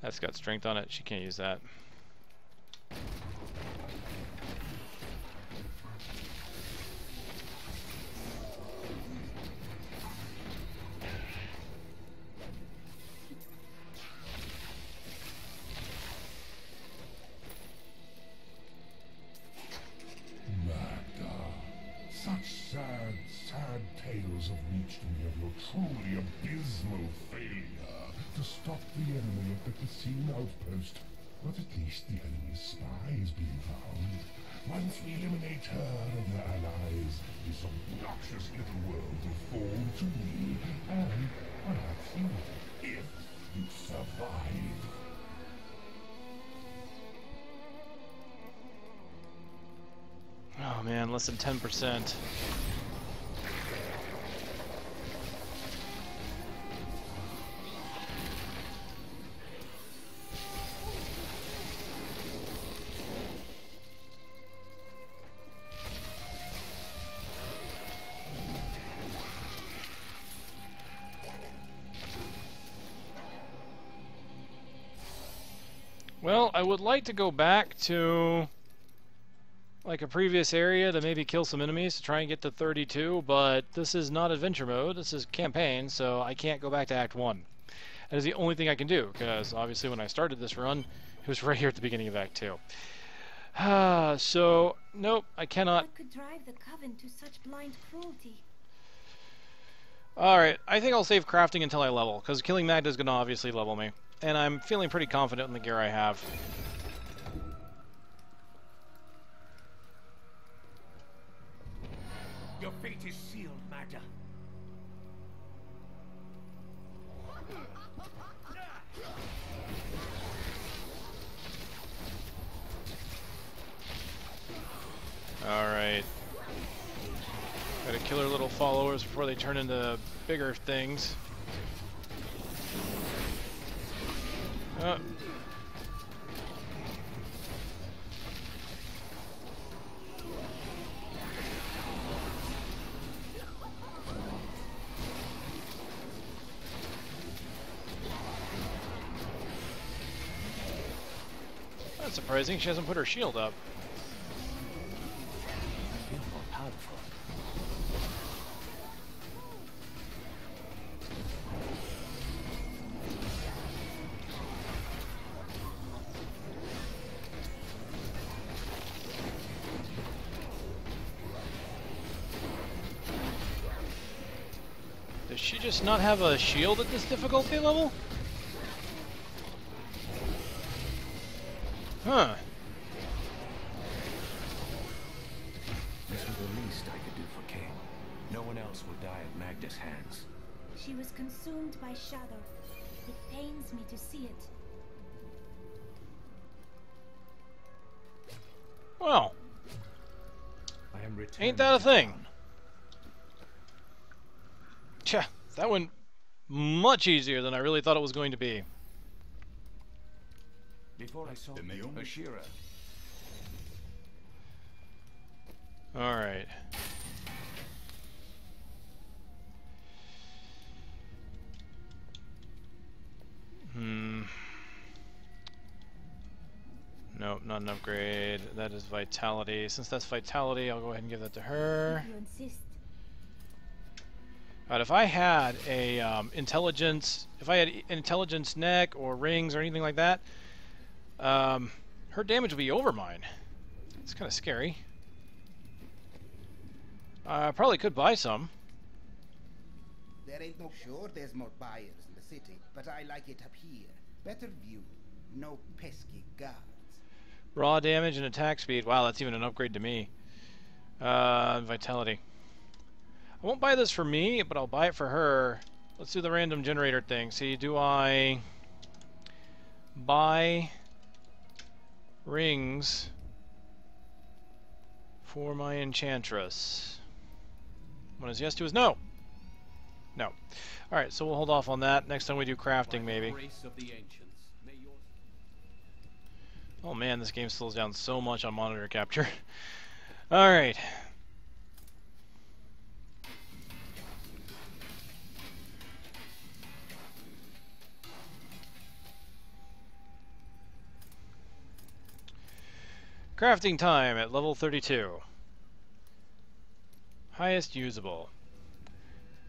That's got strength on it. She can't use that. Such sad, sad tales have reached me of your truly abysmal failure to stop the enemy at the casino outpost. But at least the enemy's spy has been found. Once we eliminate her and her allies, this obnoxious little world will fall to me, and perhaps you, if you survive. Oh man, less than 10%. Well, I would like to go back to like a previous area to maybe kill some enemies to try and get to 32, but this is not adventure mode, this is campaign, so I can't go back to Act 1. That is the only thing I can do, because obviously when I started this run, it was right here at the beginning of Act 2. So, nope, I cannot. What could drive the Coven to such blind cruelty? Alright, I think I'll save crafting until I level, because killing Magda is going to obviously level me. And I'm feeling pretty confident in the gear I have. Your fate is sealed, Magda. Alright. Gotta kill her little followers before they turn into bigger things. That's surprising, she hasn't put her shield up. I feel more powerful. Does she just not have a shield at this difficulty level? Huh. This was the least I could do for King. No one else will die at Magda's hands. She was consumed by shadow. It pains me to see it. Well, I am returning. ain't that a thing? Tja, that went much easier than I really thought it was going to be. Before I saw Ashira. Alright. Nope, not an upgrade. That is vitality. Since that's vitality, I'll go ahead and give that to her. You insist. Alright, if I had a intelligence, if I had intelligence neck or rings or anything like that, her damage would be over mine. It's kind of scary. I probably could buy some. There ain't no sure there's more buyers in the city, but I like it up here. Better view, no pesky guards. Raw damage and attack speed. Wow, that's even an upgrade to me. Vitality. I won't buy this for me, but I'll buy it for her. Let's do the random generator thing. See, do I buy rings for my enchantress? One is yes, two is no. No. Alright, so we'll hold off on that. Next time we do crafting, maybe. Oh man, this game slows down so much on monitor capture. Alright. Crafting time at level 32. Highest usable.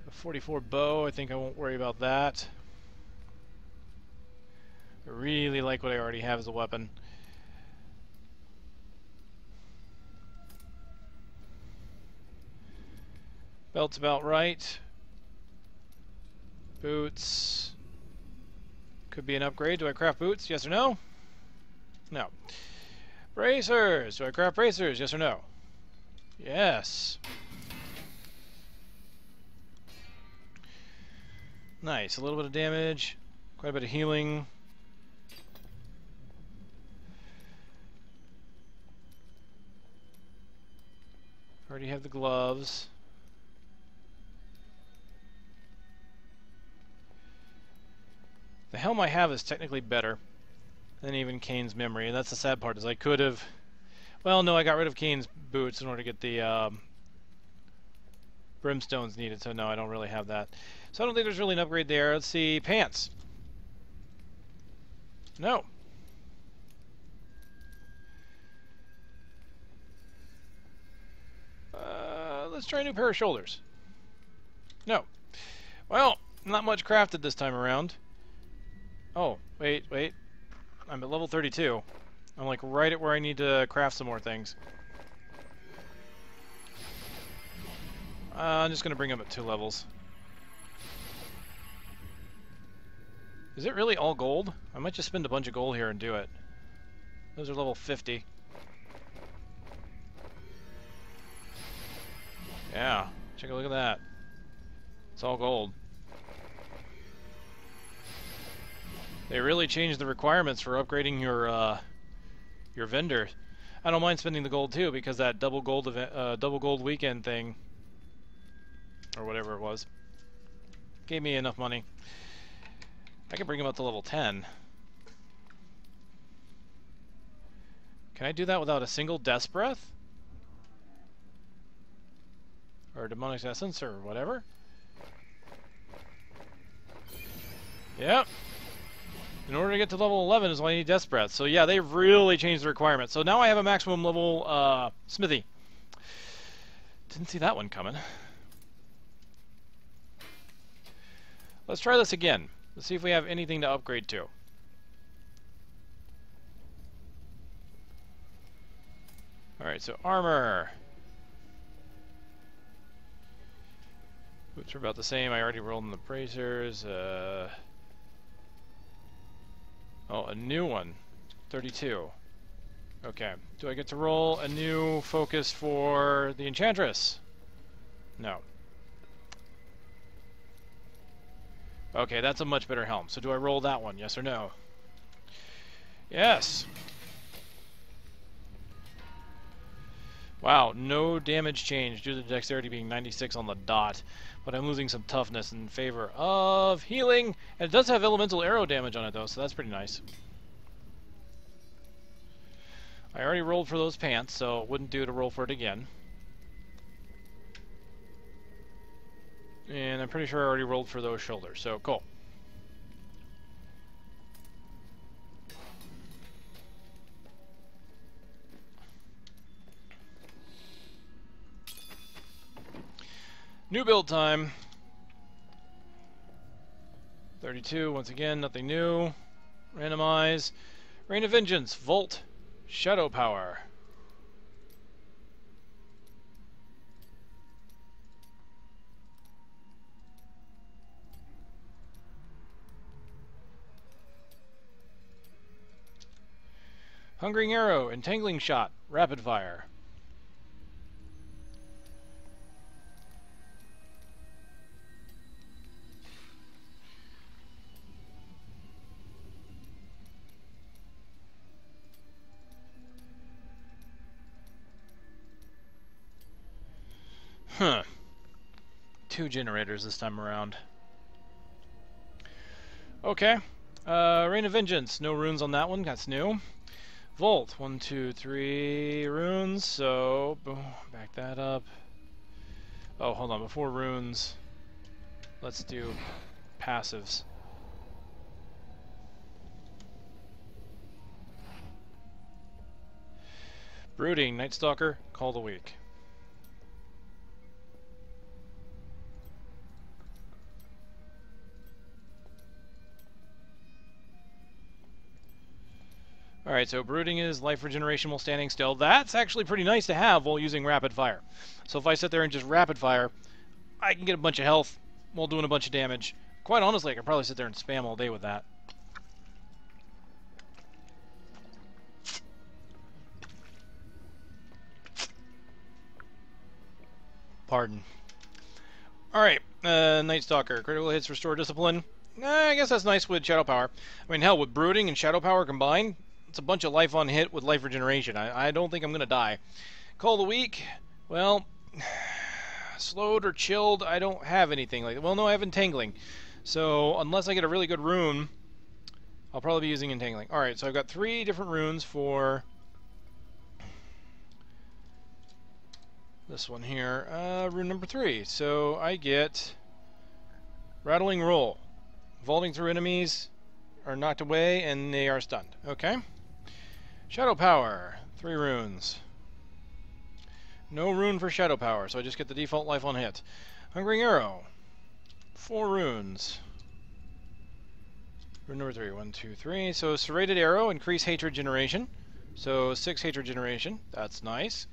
A 44 bow, I think I won't worry about that. I really like what I already have as a weapon. Belt's about right. Boots. Could be an upgrade. Do I craft boots? Yes or no? No. Bracers! Do I craft bracers? Yes or no? Yes. Nice. A little bit of damage. Quite a bit of healing. Already have the gloves. The helm I have is technically better than even Kane's memory, and that's the sad part, is I could have... Well, no, I got rid of Kane's boots in order to get the brimstones needed, so no, I don't really have that. So I don't think there's really an upgrade there. Let's see, pants. No. Let's try a new pair of shoulders. No. Well, not much crafted this time around. Oh, wait. I'm at level 32. I'm like right at where I need to craft some more things. I'm just going to bring them up 2 levels. Is it really all gold? I might just spend a bunch of gold here and do it. Those are level 50. Yeah, take a look at that. It's all gold. They really changed the requirements for upgrading your vendor. I don't mind spending the gold too, because that double gold weekend thing, or whatever it was, gave me enough money. I can bring him up to level 10. Can I do that without a single death's breath? Or demonic essence, or whatever? Yep. In order to get to level 11 is why I need Death's Breath. So yeah, they've really changed the requirements. So now I have a maximum level smithy. Didn't see that one coming. Let's try this again. Let's see if we have anything to upgrade to. Alright, so armor. Boots are about the same. I already rolled in the bracers. Oh, a new one. 32. Okay. Do I get to roll a new focus for the Enchantress? No. Okay, that's a much better helm. So do I roll that one? Yes or no? Yes! Wow, no damage change due to the dexterity being 96 on the dot. But I'm losing some toughness in favor of healing. And it does have elemental arrow damage on it though, so that's pretty nice. I already rolled for those pants, so it wouldn't do to roll for it again. And I'm pretty sure I already rolled for those shoulders, so cool. New build time. 32, once again, nothing new. Randomize. Rain of Vengeance, Volt, Shadow Power. Hungering Arrow, Entangling Shot, Rapid Fire. Huh. 2 generators this time around. Okay. Rain of Vengeance. No runes on that one. That's new. Volt. 1, 2, 3 runes. So, boom, back that up. Oh, hold on. Before runes, let's do passives. Brooding. Night Stalker. Call the Weak. Alright, so Brooding is life regeneration while standing still. That's actually pretty nice to have while using Rapid Fire. So if I sit there and just Rapid Fire, I can get a bunch of health while doing a bunch of damage. Quite honestly, I could probably sit there and spam all day with that. Pardon. Alright, Night Stalker. Critical hits restore discipline. I guess that's nice with Shadow Power. I mean, hell, with Brooding and Shadow Power combined, it's a bunch of life on hit with life regeneration. I don't think I'm going to die. Call the Weak. Well, slowed or chilled, I don't have anything like that. Well, no, I have Entangling. So, unless I get a really good rune, I'll probably be using Entangling. Alright, so I've got 3 different runes for this one here. Rune number 3. So, I get Rattling Roll. Vaulting through enemies are knocked away and they are stunned. Okay. Shadow Power. 3 runes. No rune for Shadow Power, so I just get the default life on hit. Hungering Arrow. 4 runes. Rune number 3. 1, 2, 3. So Serrated Arrow, increase hatred generation. So 6 hatred generation. That's nice.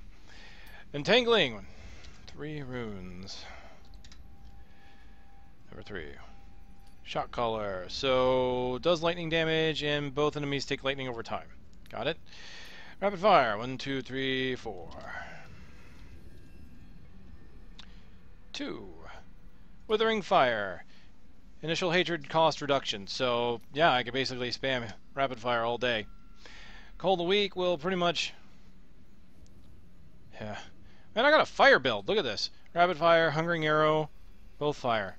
Entangling. 3 runes. Number 3. Shock Collar. So does lightning damage and both enemies take lightning over time. Got it. Rapid Fire. 1, 2, 3, 4. 2. Withering Fire. Initial hatred cost reduction. So yeah, I could basically spam Rapid Fire all day. Call the Weak will pretty much... Yeah. Man, I got a fire build. Look at this. Rapid Fire, Hungering Arrow, both fire.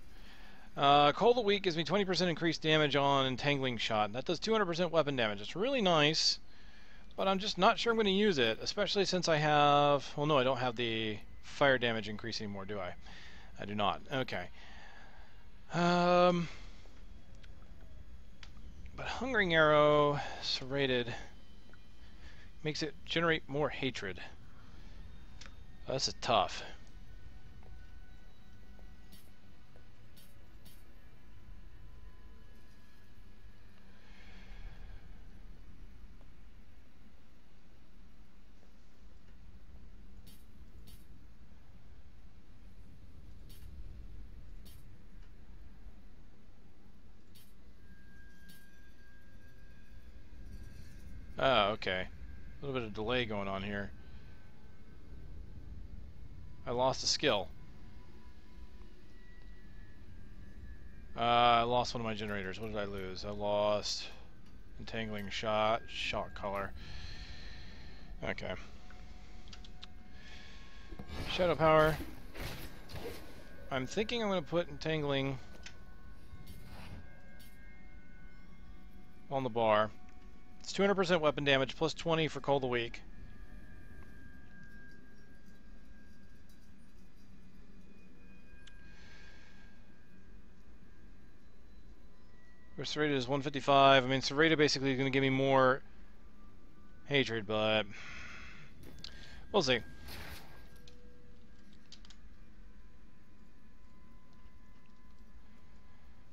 Call the Weak gives me 20% increased damage on Entangling Shot. That does 200% weapon damage. It's really nice, but I'm just not sure I'm going to use it, especially since I have... Well, no, I don't have the fire damage increase anymore, do I? I do not. Okay. But Hungering Arrow, serrated, makes it generate more hatred. Oh, this is tough. Oh, okay. A little bit of delay going on here. I lost a skill. I lost one of my generators. What did I lose? I lost Entangling Shot, Shock Collar. Okay. Shadow Power. I'm thinking I'm going to put Entangling on the bar. It's 200% weapon damage, plus 20 for Call the Weak. Serrated is 155. I mean, Serrated basically is going to give me more hatred, but we'll see.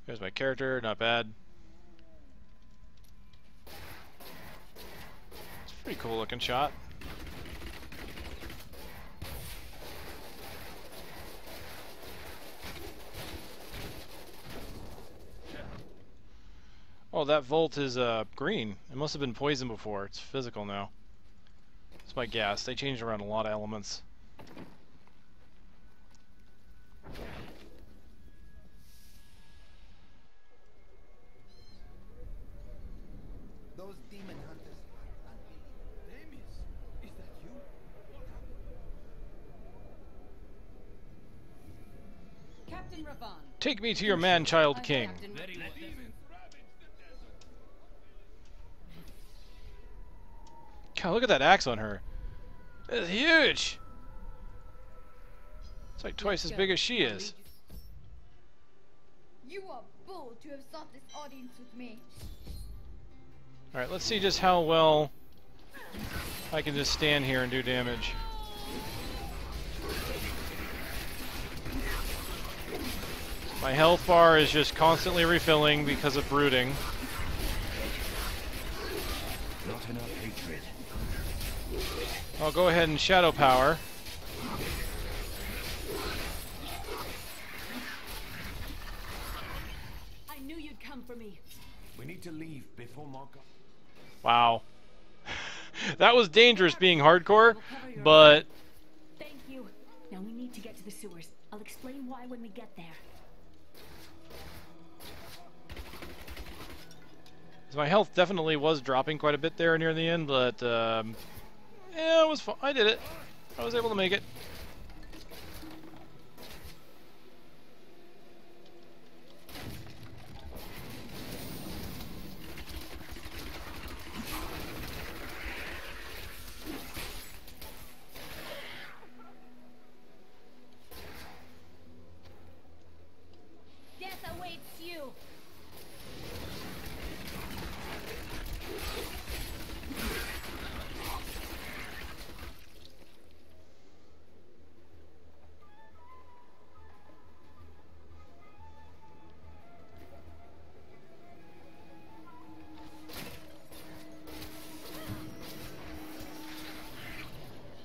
There's my character, not bad. It's a pretty cool looking shot. Oh, that Volt is green. It must have been poison before. It's physical now. It's my guess. They changed around a lot of elements. Those demon hunters are unbelievable. Is that you? Captain Ravan. Take me to your man-child king. Very well. God, look at that axe on her. It's huge. It's like twice as big as she is. You are bold to have sought this audience with me. Alright, let's see just how well I can just stand here and do damage. My health bar is just constantly refilling because of brooding. Not enough hatred. I'll go ahead and shadow power. I knew you'd come for me. We need to leave before Marco. Wow. That was dangerous being hardcore, but Thank you. Now we need to get to the sewers. I'll explain why when we get there. my health definitely was dropping quite a bit there near the end, but yeah, it was fun. I did it. I was able to make it. Death awaits you.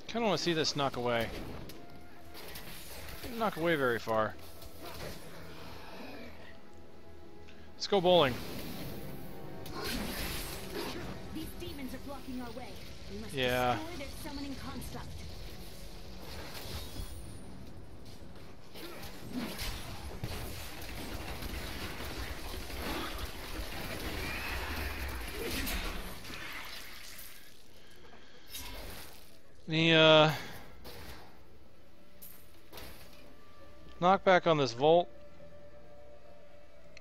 Kind of want to see this knock away. Didn't knock away very far. Let's go bowling. These demons are blocking our way. We must Yeah. destroy their summoning construct. The knockback on this Volt,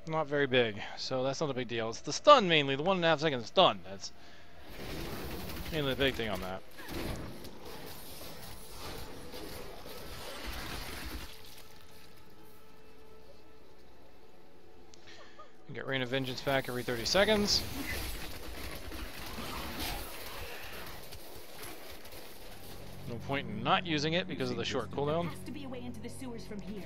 not very big, so that's not a big deal. It's the stun mainly, the 1.5 second stun. That's mainly the big thing on that. You get Rain of Vengeance back every 30 seconds. No point in not using it because of the short cooldown. There has to be a way into the sewers from here.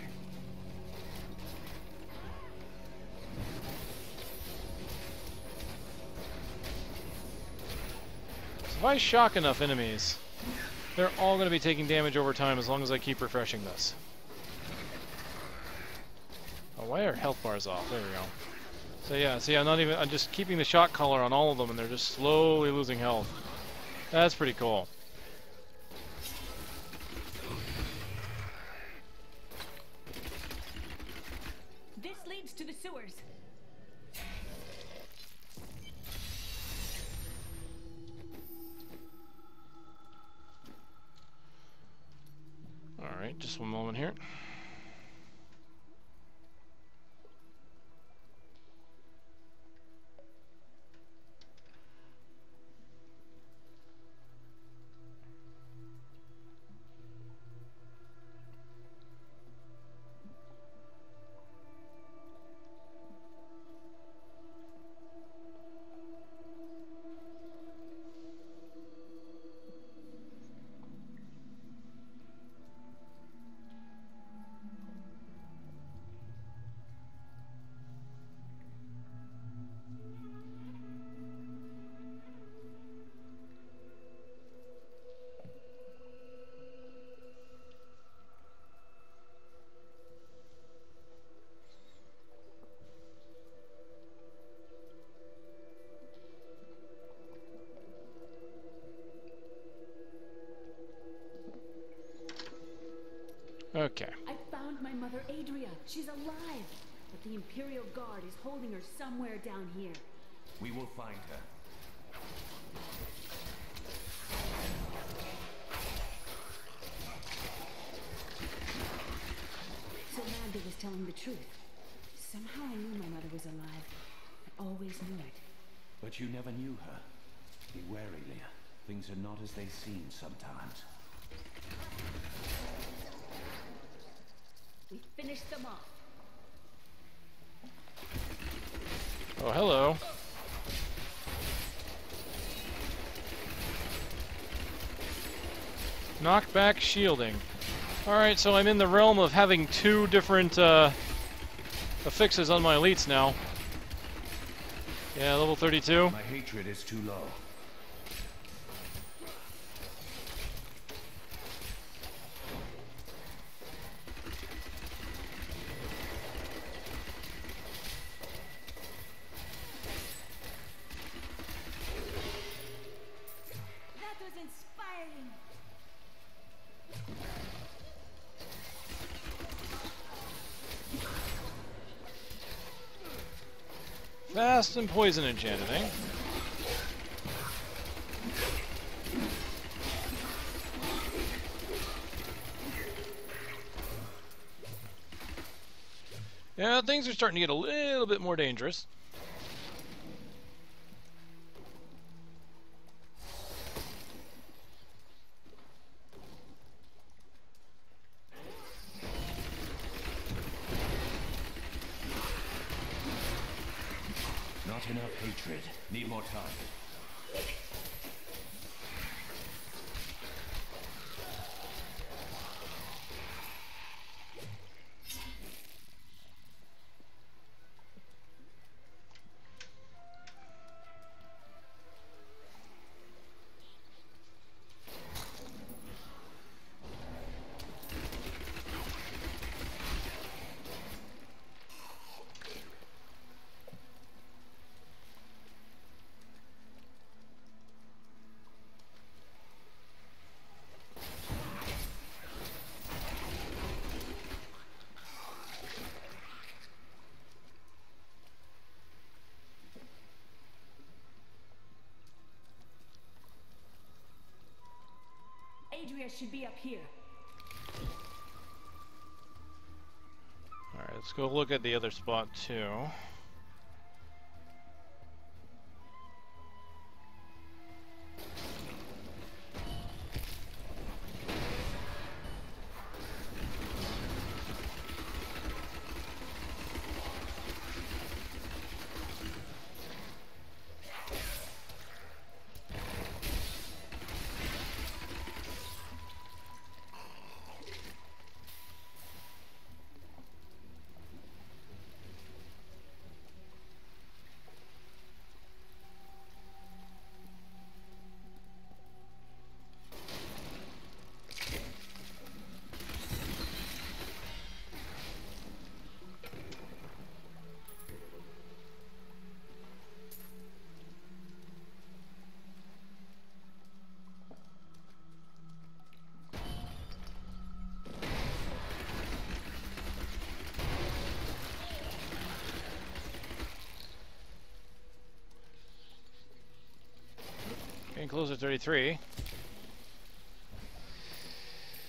So if I shock enough enemies, they're all going to be taking damage over time as long as I keep refreshing this. Oh, why are health bars off? There we go. So yeah, see, I'm just keeping the shock collar on all of them and they're just slowly losing health. That's pretty cool. This leads to the sewers. Alright, just one moment here. Okay. I found my mother Adria. She's alive. But the Imperial Guard is holding her somewhere down here. We will find her. So Magda was telling the truth. Somehow I knew my mother was alive. I always knew it. But you never knew her. Be wary, Leah. Things are not as they seem sometimes. We finished them off. Oh, hello. Knockback shielding. Alright, so I'm in the realm of having two different affixes on my elites now. Yeah, level 32. My hatred is too low. That was inspiring. Fast and poison enchanted, eh? Yeah, things are starting to get a little bit more dangerous. Not enough hatred. Need more time. Adria should be up here. Alright, let's go look at the other spot too. Getting close to 33.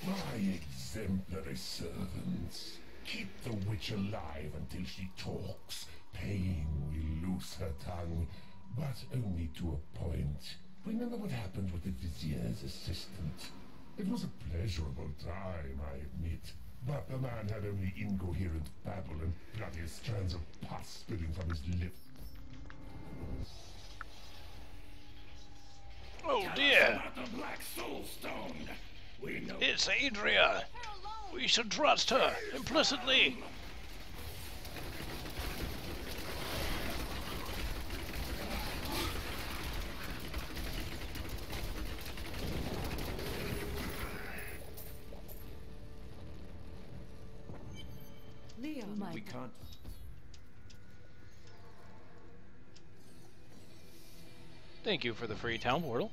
My exemplary servants. Keep the witch alive until she talks. Pain will loose her tongue, but only to a point. Remember what happened with the vizier's assistant? It was a pleasurable time, I admit. But the man had only incoherent babble and bloody strands of pus spilling from his lips. Oh dear! The Black Soul Stone. We know It's Adria! We should trust her implicitly! Leo, We can't. Thank you for the free town portal.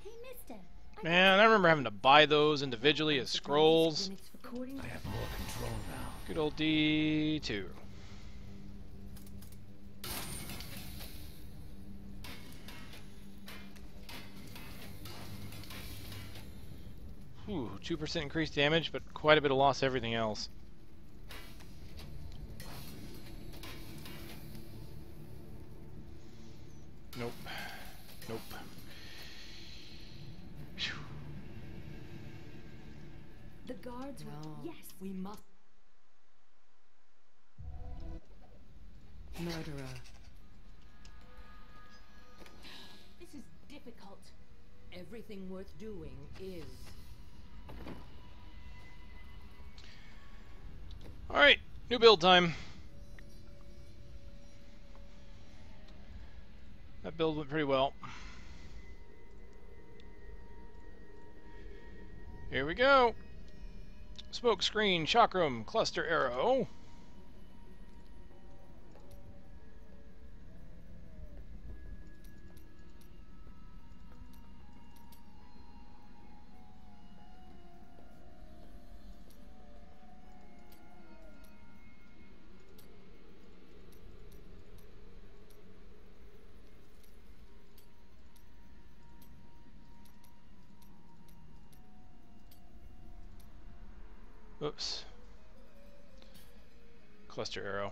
Hey, mister. I Man, I remember having to buy those individually as scrolls. I have more control now. Good old D2. Ooh, 2% increased damage, but quite a bit of loss to everything else. Nope. Nope. Whew. The guards will... Yes, we must... Murderer. This is difficult. Everything worth doing is... Alright, new build time. That build went pretty well. Here we go. Smoke screen, chakram, cluster arrow. Oops. Cluster arrow.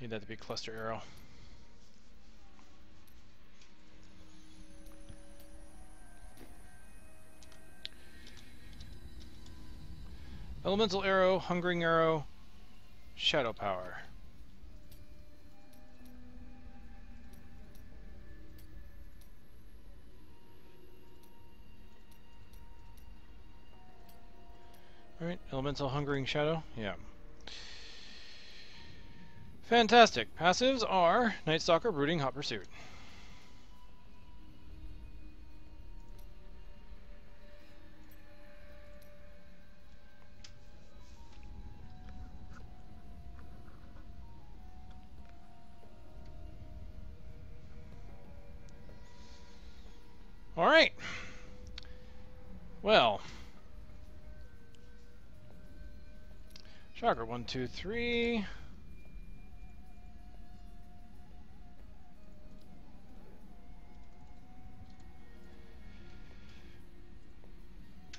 Need that to be cluster arrow. Elemental arrow, hungering arrow, shadow power. Alright, elemental hungering shadow, yeah. Fantastic. Passives are Night Stalker, Brooding, Hot Pursuit. Alright. Well. Chakra, 1, 2, 3.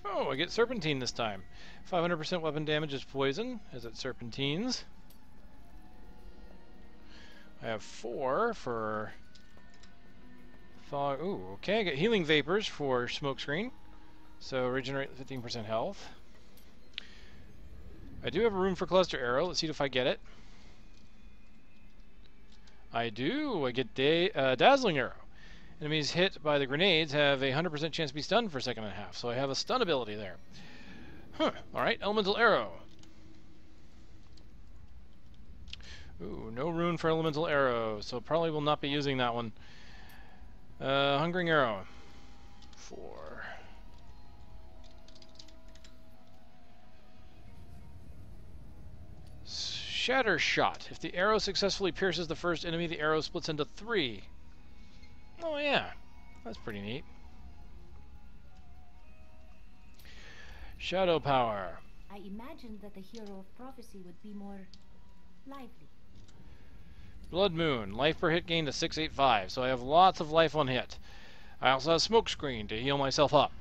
Oh, I get Serpentine this time. 500% weapon damage is poison, as it Serpentines. I have 4 for Fog. Ooh, okay, I get Healing Vapors for Smokescreen. So regenerate 15% health. I do have a room for Cluster Arrow. Let's see if I get it. I do. I get Dazzling Arrow. Enemies hit by the grenades have a 100% chance to be stunned for a second and a half. So I have a stun ability there. Huh. Alright, Elemental Arrow. Ooh, no rune for Elemental Arrow. So probably will not be using that one. Hungering Arrow. 4. Shatter Shot. If the arrow successfully pierces the first enemy, the arrow splits into 3. Oh yeah, that's pretty neat. Shadow Power. I imagined that the hero of prophecy would be more lively. Blood Moon. Life per hit gain to 685, so I have lots of life on hit. I also have Smokescreen to heal myself up.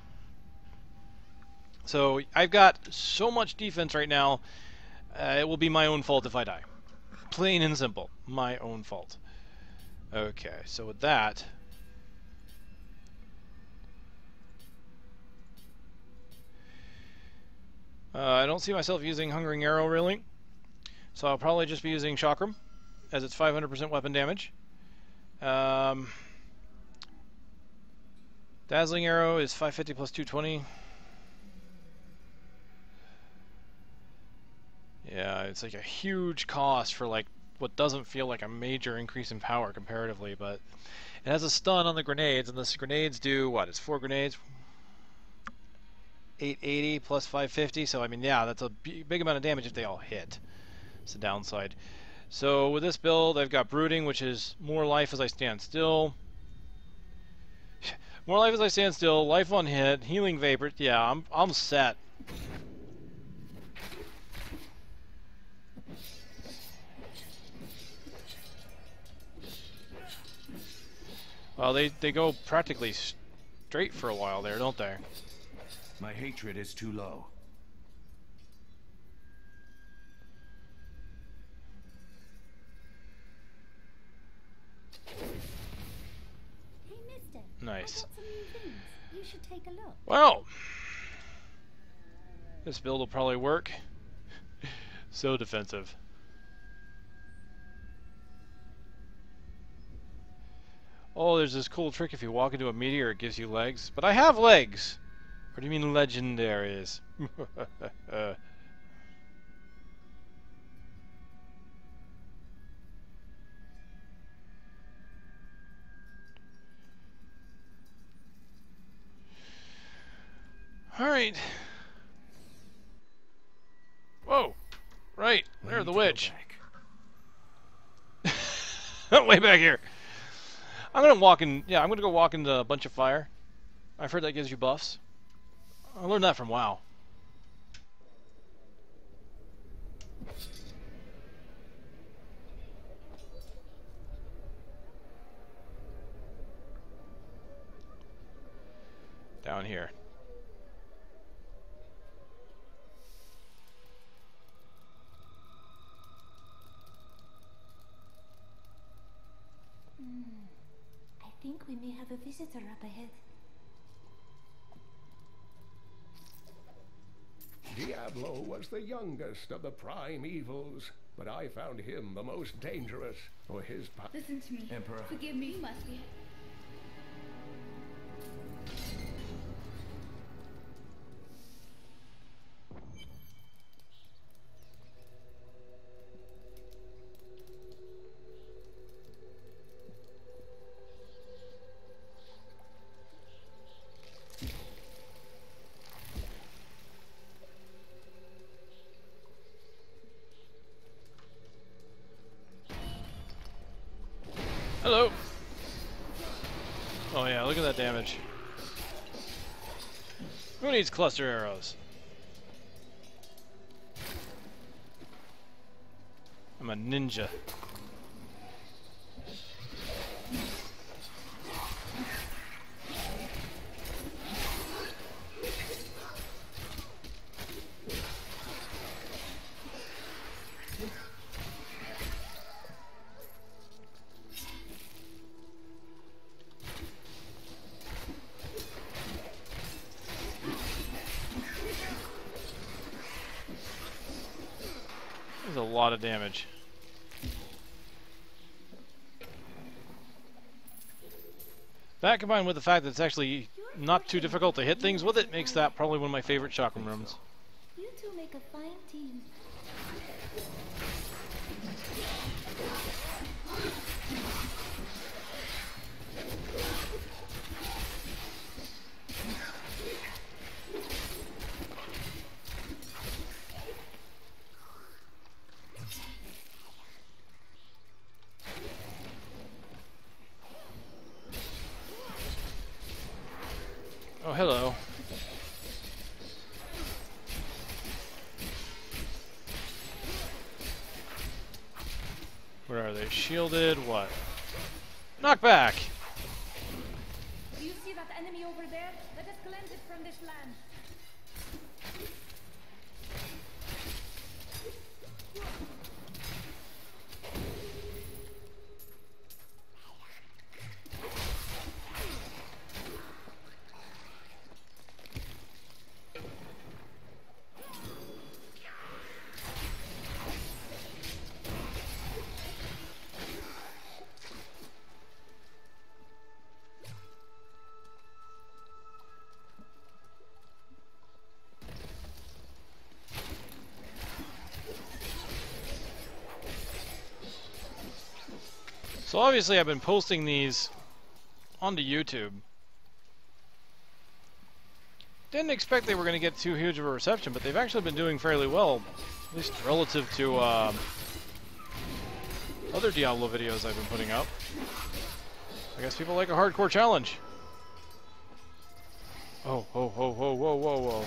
So I've got so much defense right now, it will be my own fault if I die. Plain and simple. My own fault. Okay, so with that... I don't see myself using Hungering Arrow, really. So I'll probably just be using Chakram, as it's 500% weapon damage. Dazzling Arrow is 550 plus 220. Yeah, it's like a huge cost for like what doesn't feel like a major increase in power comparatively, but it has a stun on the grenades, and the grenades do what? It's 4 grenades, 880 plus 550. So I mean, yeah, that's a big amount of damage if they all hit. It's the downside. So with this build, I've got Brooding, which is more life as I stand still. More life as I stand still. Life on hit. Healing vapor. Yeah, I'm set. Well, they go practically straight for a while there, don't they? My hatred is too low. Hey, mister. Nice. I got some new things. You should take a look. Well, this build will probably work. So defensive. Oh, there's this cool trick. If you walk into a meteor, it gives you legs. But I have legs! Or do you mean legendaries? Alright. Whoa! Right, there's the witch. Way back here. I'm gonna walk in. Yeah, I'm gonna go walk into a bunch of fire. I've heard that gives you buffs. I learned that from WoW. Down here. I think we may have a visitor up ahead. Diablo was the youngest of the prime evils, but I found him the most dangerous for his part. Listen to me. Emperor. Forgive me. You must be. Hello. Oh yeah, look at that damage. Who needs cluster arrows? I'm a ninja. There's a lot of damage. That combined with the fact that it's actually not too difficult to hit things with it makes that probably one of my favorite chakram rooms. You two make a fine team. Oh, hello. Where are they? Shielded? What? Knock back! Do you see that enemy over there? Let us cleanse it from this land. So obviously I've been posting these onto YouTube. Didn't expect they were going to get too huge of a reception, but they've actually been doing fairly well, at least relative to other Diablo videos I've been putting up. I guess people like a hardcore challenge. Oh, oh, oh, whoa, whoa, whoa, whoa.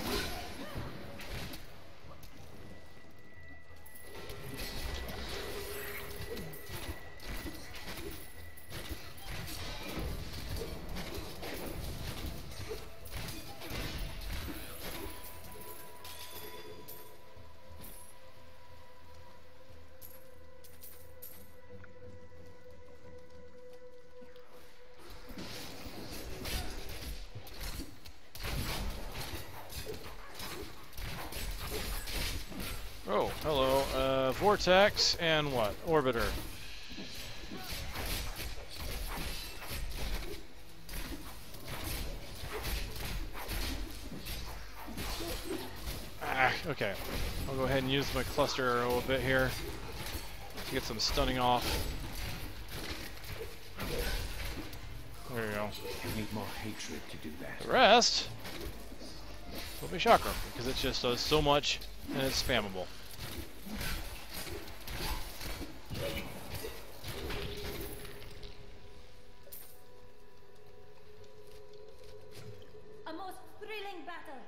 Oh, hello. Vortex and what? Orbiter. Ah, okay. I'll go ahead and use my cluster arrow a bit here to get some stunning off. There you go. You need more hatred to do that. The rest will be chakra, because it just does so much and it's spammable. A most thrilling battle.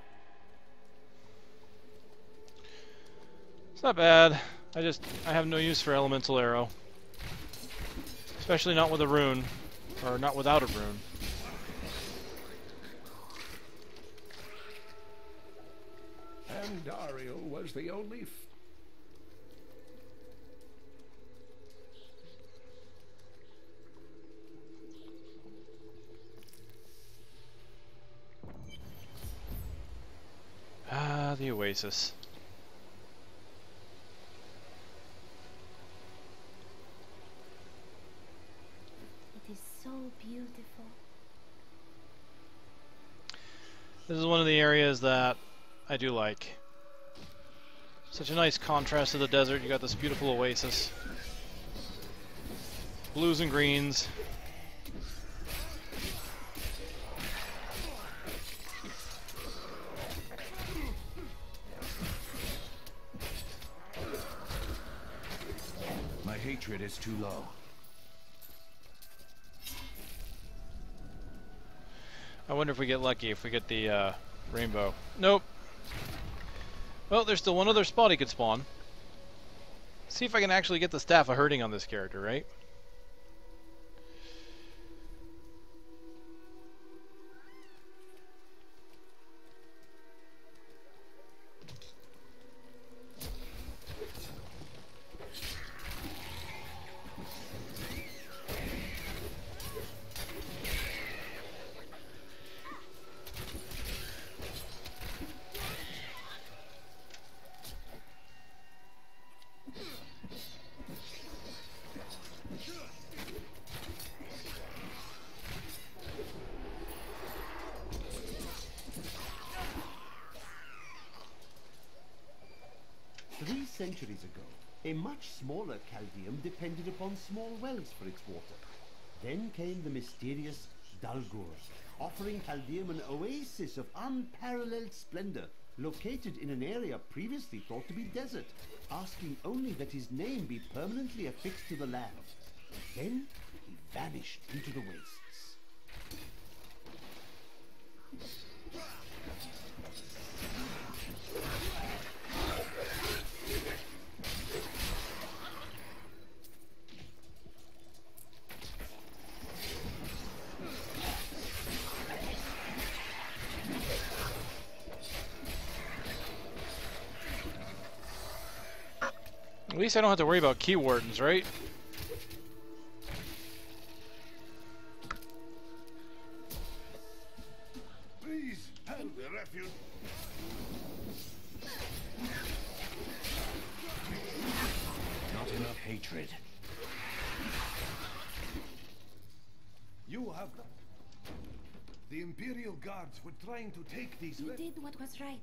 It's not bad. I have no use for elemental arrow. Especially not with a rune. Or not without a rune. And Dario was the only the oasis. It is so beautiful. This is one of the areas that I do like. Such a nice contrast to the desert. You got this beautiful oasis. Blues and greens. My hatred is too low. I wonder if we get lucky if we get the rainbow. Nope. Well, there's still one other spot he could spawn. See if I can actually get the Staff of Hurting on this character, right? Centuries ago, a much smaller CALDEUM depended upon small wells for its water. Then came the mysterious Dalgur, offering CALDEUM an oasis of unparalleled splendor, located in an area previously thought to be desert, asking only that his name be permanently affixed to the land. Then he vanished into the wastes. At least I don't have to worry about key wardens, right? Please help the refuge. Not enough hatred. You have them. The Imperial Guards were trying to take these. You did what was right.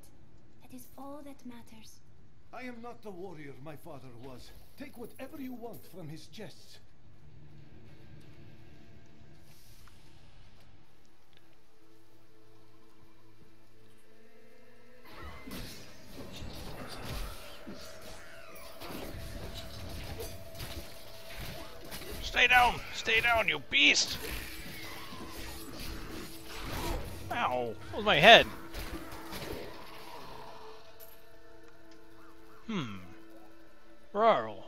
That is all that matters. I am not the warrior my father was. Take whatever you want from his chests. Stay down! Stay down, you beast! Ow! That was my head. Rawr.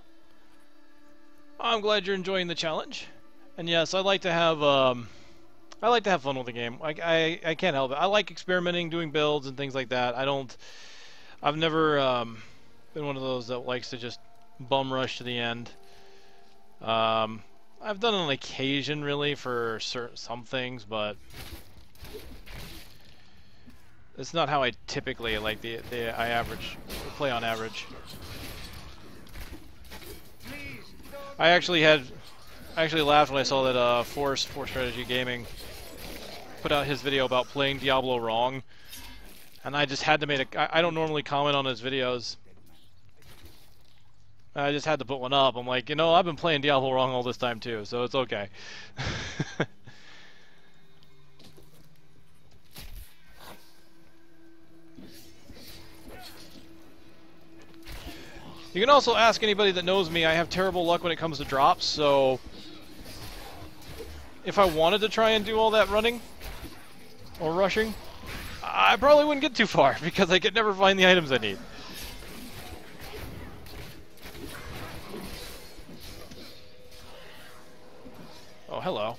I'm glad you're enjoying the challenge. And yes, I like to have fun with the game. I can't help it. I like experimenting, doing builds and things like that. I've never been one of those that likes to just bum rush to the end. I've done it on occasion, really, for some things, but it's not how I typically like I play on average. I actually laughed when I saw that Force Strategy Gaming put out his video about playing Diablo wrong, and I just had to make I don't normally comment on his videos. I just had to put one up. I'm like, you know, I've been playing Diablo wrong all this time too, so it's okay. You can also ask anybody that knows me. I have terrible luck when it comes to drops, so if I wanted to try and do all that running or rushing, I probably wouldn't get too far because I could never find the items I need. Oh, hello.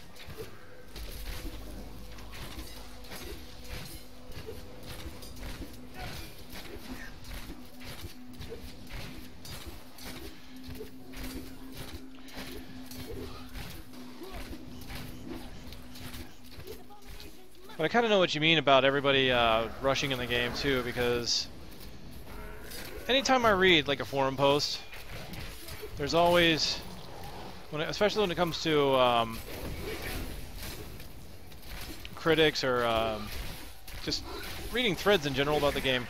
But I kind of know what you mean about everybody rushing in the game too, because anytime I read like a forum post, there's always, especially when it comes to critics or just reading threads in general about the game,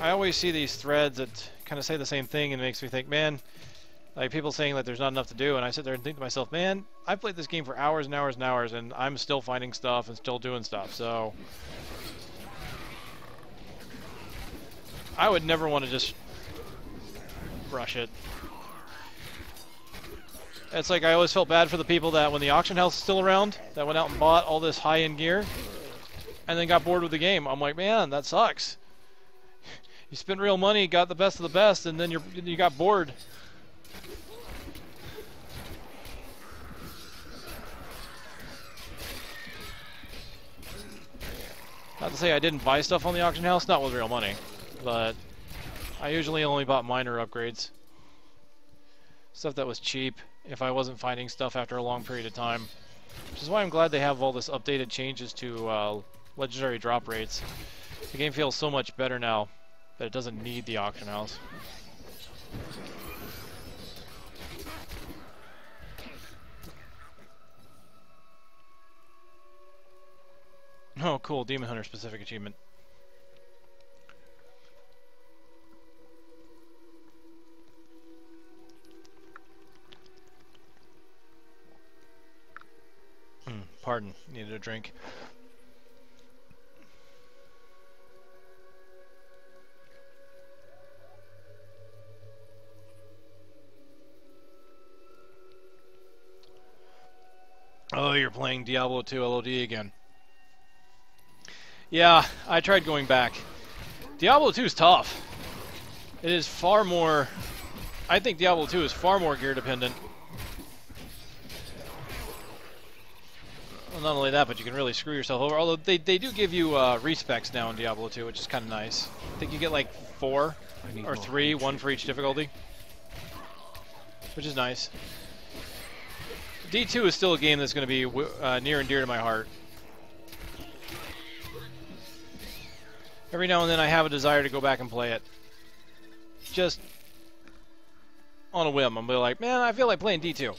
I always see these threads that kind of say the same thing, and it makes me think, man, like people saying that there's not enough to do, and I sit there and think to myself, man, I've played this game for hours and hours and hours, and I'm still finding stuff and still doing stuff, so I would never want to just rush it. It's like I always felt bad for the people that when the auction house is still around, that went out and bought all this high-end gear and then got bored with the game. I'm like, man, that sucks. You spent real money, got the best of the best, and then you got bored. Not to say I didn't buy stuff on the auction house, not with real money, but I usually only bought minor upgrades. Stuff that was cheap if I wasn't finding stuff after a long period of time. Which is why I'm glad they have all this updated changes to legendary drop rates. The game feels so much better now that it doesn't need the auction house. Oh, cool. Demon Hunter specific achievement. Pardon. Needed a drink. Oh, you're playing Diablo 2 LOD again. Yeah, I tried going back. Diablo 2 is tough. It is far more... I think Diablo 2 is far more gear dependent. Well, not only that, but you can really screw yourself over. Although they do give you respecs now in Diablo 2, which is kind of nice. I think you get like 4 or 3, 1 for each difficulty. Which is nice. D2 is still a game that's going to be near and dear to my heart. Every now and then I have a desire to go back and play it. Just on a whim. I'm like, man, I feel like playing D2.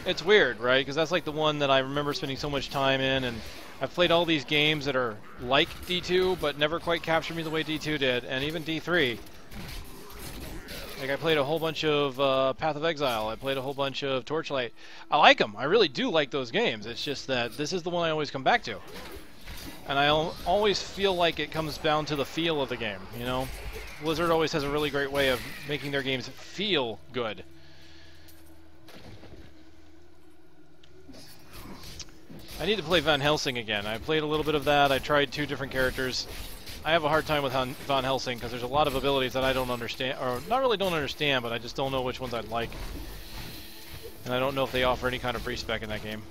It's weird, right? Because that's like the one that I remember spending so much time in, and I've played all these games that are like D2, but never quite captured me the way D2 did, and even D3. Like, I played a whole bunch of Path of Exile. I played a whole bunch of Torchlight. I like them. I really do like those games. It's just that this is the one I always come back to. And I always feel like it comes down to the feel of the game, you know? Blizzard always has a really great way of making their games feel good. I need to play Van Helsing again. I played a little bit of that. I tried 2 different characters. I have a hard time with Van Helsing because there's a lot of abilities that I don't understand, or not really don't understand, but I just don't know which ones I'd like. And I don't know if they offer any kind of respec in that game.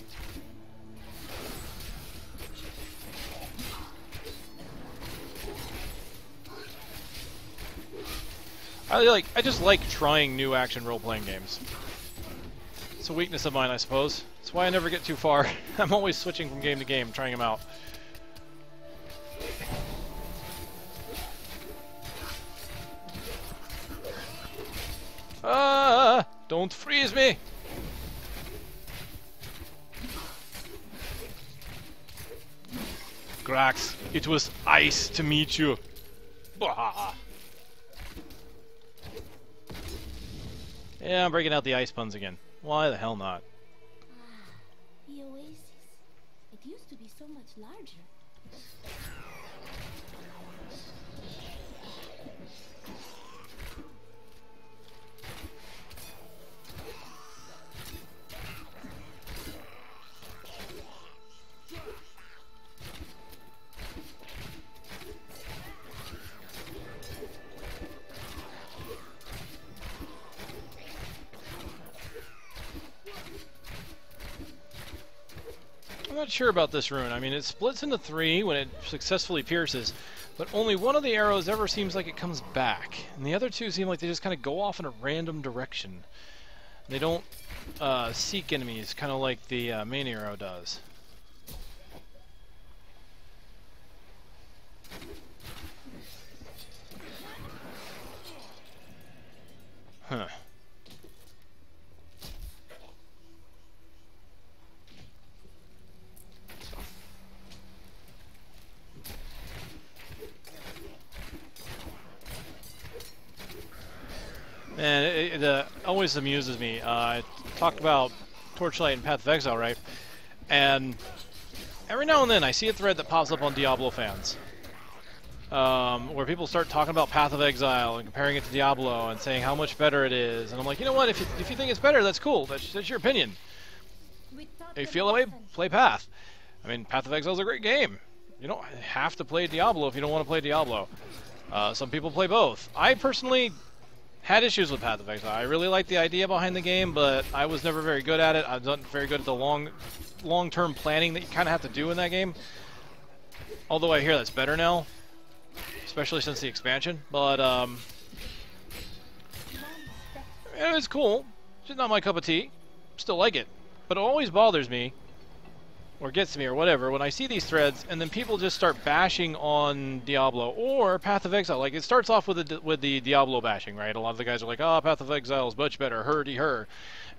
I just like trying new action role-playing games. It's a weakness of mine, I suppose. That's why I never get too far. I'm always switching from game to game, trying them out. Ah! Don't freeze me! Grax, it was ice to meet you. Bah. Yeah, I'm breaking out the ice puns again. Why the hell not? The oasis. It used to be so much larger. I'm not sure about this rune. I mean, it splits into 3 when it successfully pierces, but only one of the arrows ever seems like it comes back, and the other 2 seem like they just kind of go off in a random direction. They don't seek enemies, kind of like the main arrow does. Huh. And it always amuses me. I talked about Torchlight and Path of Exile, right? And every now and then I see a thread that pops up on Diablo fans. Where people start talking about Path of Exile and comparing it to Diablo and saying how much better it is. And I'm like, you know what? If you think it's better, that's cool. That's your opinion. If you feel that way, play Path. I mean, Path of Exile is a great game. You don't have to play Diablo if you don't want to play Diablo. Some people play both. I personally had issues with Path of Exile. I really liked the idea behind the game, but I was never very good at it. I was not very good at the long-term planning that you kind of have to do in that game. Although I hear that's better now, especially since the expansion. But it was cool. It's just not my cup of tea. Still like it, but it always bothers me, or gets me, or whatever, when I see these threads and then people just start bashing on Diablo or Path of Exile. Like, it starts off with the Diablo bashing, right? A lot of the guys are like, oh, Path of Exile is much better, her.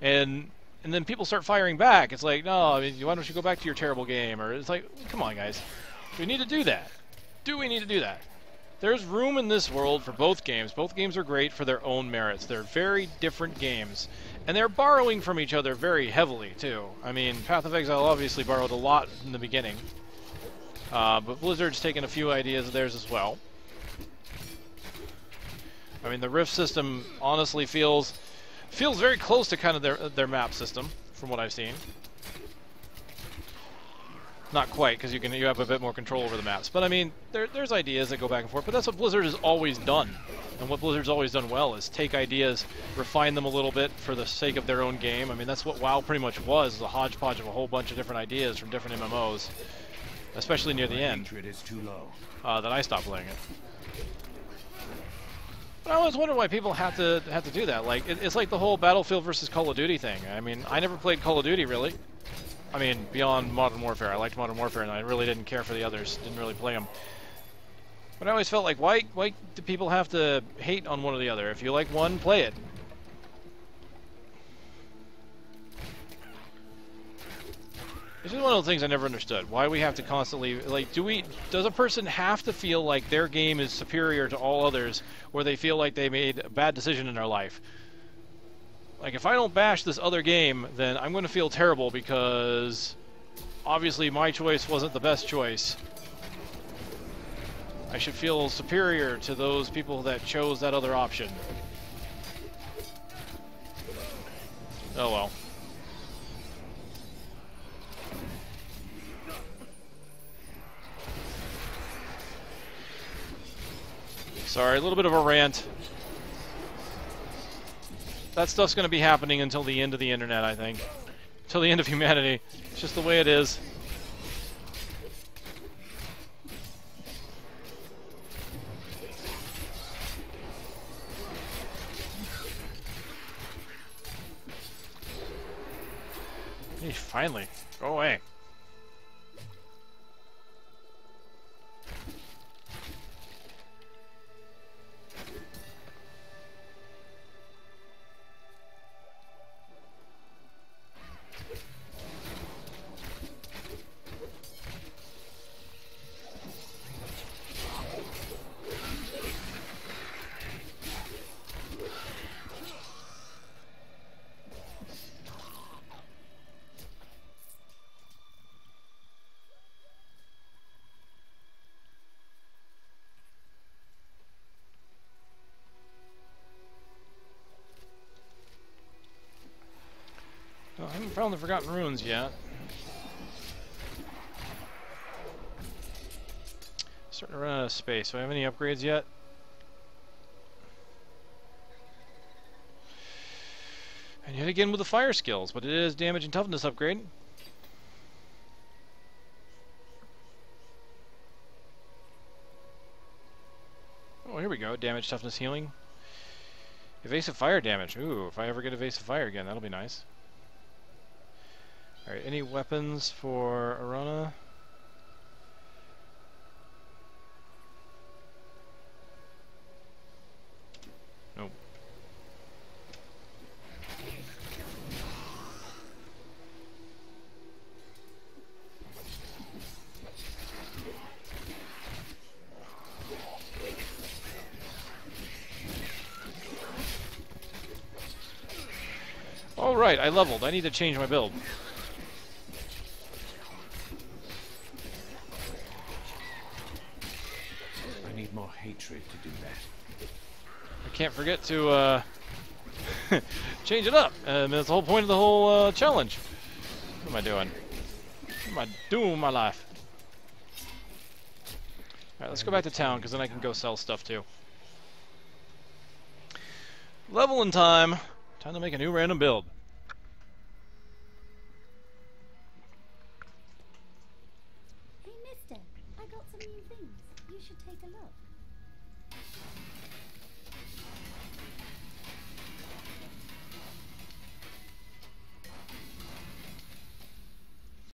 And then people start firing back. It's like, no, I mean, why don't you go back to your terrible game? Or it's like, come on, guys. Do we need to do that? Do we need to do that? There's room in this world for both games. Both games are great for their own merits. They're very different games. And they're borrowing from each other very heavily, too. I mean, Path of Exile obviously borrowed a lot in the beginning. But Blizzard's taken a few ideas of theirs as well. I mean, the Rift system honestly feels very close to kind of their map system, from what I've seen. Not quite, because you have a bit more control over the maps. But I mean, there's ideas that go back and forth. But that's what Blizzard has always done. And what Blizzard's always done well is take ideas, refine them a little bit for the sake of their own game. I mean, that's what WoW pretty much was, a hodgepodge of a whole bunch of different ideas from different MMOs, especially near the end. Is too low. That I stopped playing it. But I always wonder why people have to do that. Like, it's like the whole Battlefield versus Call of Duty thing. I mean, I never played Call of Duty really. I mean, beyond Modern Warfare. I liked Modern Warfare, and I really didn't care for the others. Didn't really play them. But I always felt like, why do people have to hate on one or the other? If you like one, play it. This is one of the things I never understood. Why we have to constantly, like, does a person have to feel like their game is superior to all others, or they feel like they made a bad decision in their life? Like, if I don't bash this other game, then I'm going to feel terrible because obviously my choice wasn't the best choice. I should feel superior to those people that chose that other option. Oh well. Sorry, a little bit of a rant. That stuff's going to be happening until the end of the internet, I think. Until the end of humanity. It's just the way it is. Hey, finally. Go away. Oh, I haven't found the Forgotten Ruins yet. Starting to run out of space. Do I have any upgrades yet? And yet again with the fire skills, but it is damage and toughness upgrade. Oh, here we go. Damage, toughness, healing. Evasive fire damage. Ooh, if I ever get evasive fire again, that'll be nice. Alright, any weapons for Arana? Nope. Alright, I leveled. I need to change my build. More hatred to do that. I can't forget to change it up. That's the whole point of the whole challenge. What am I doing? What am I doing with my life? Alright, let's go back to town, because then I can go sell stuff too. Level in time. Time to make a new random build. Hey, mister, I got some new things. You should take a look.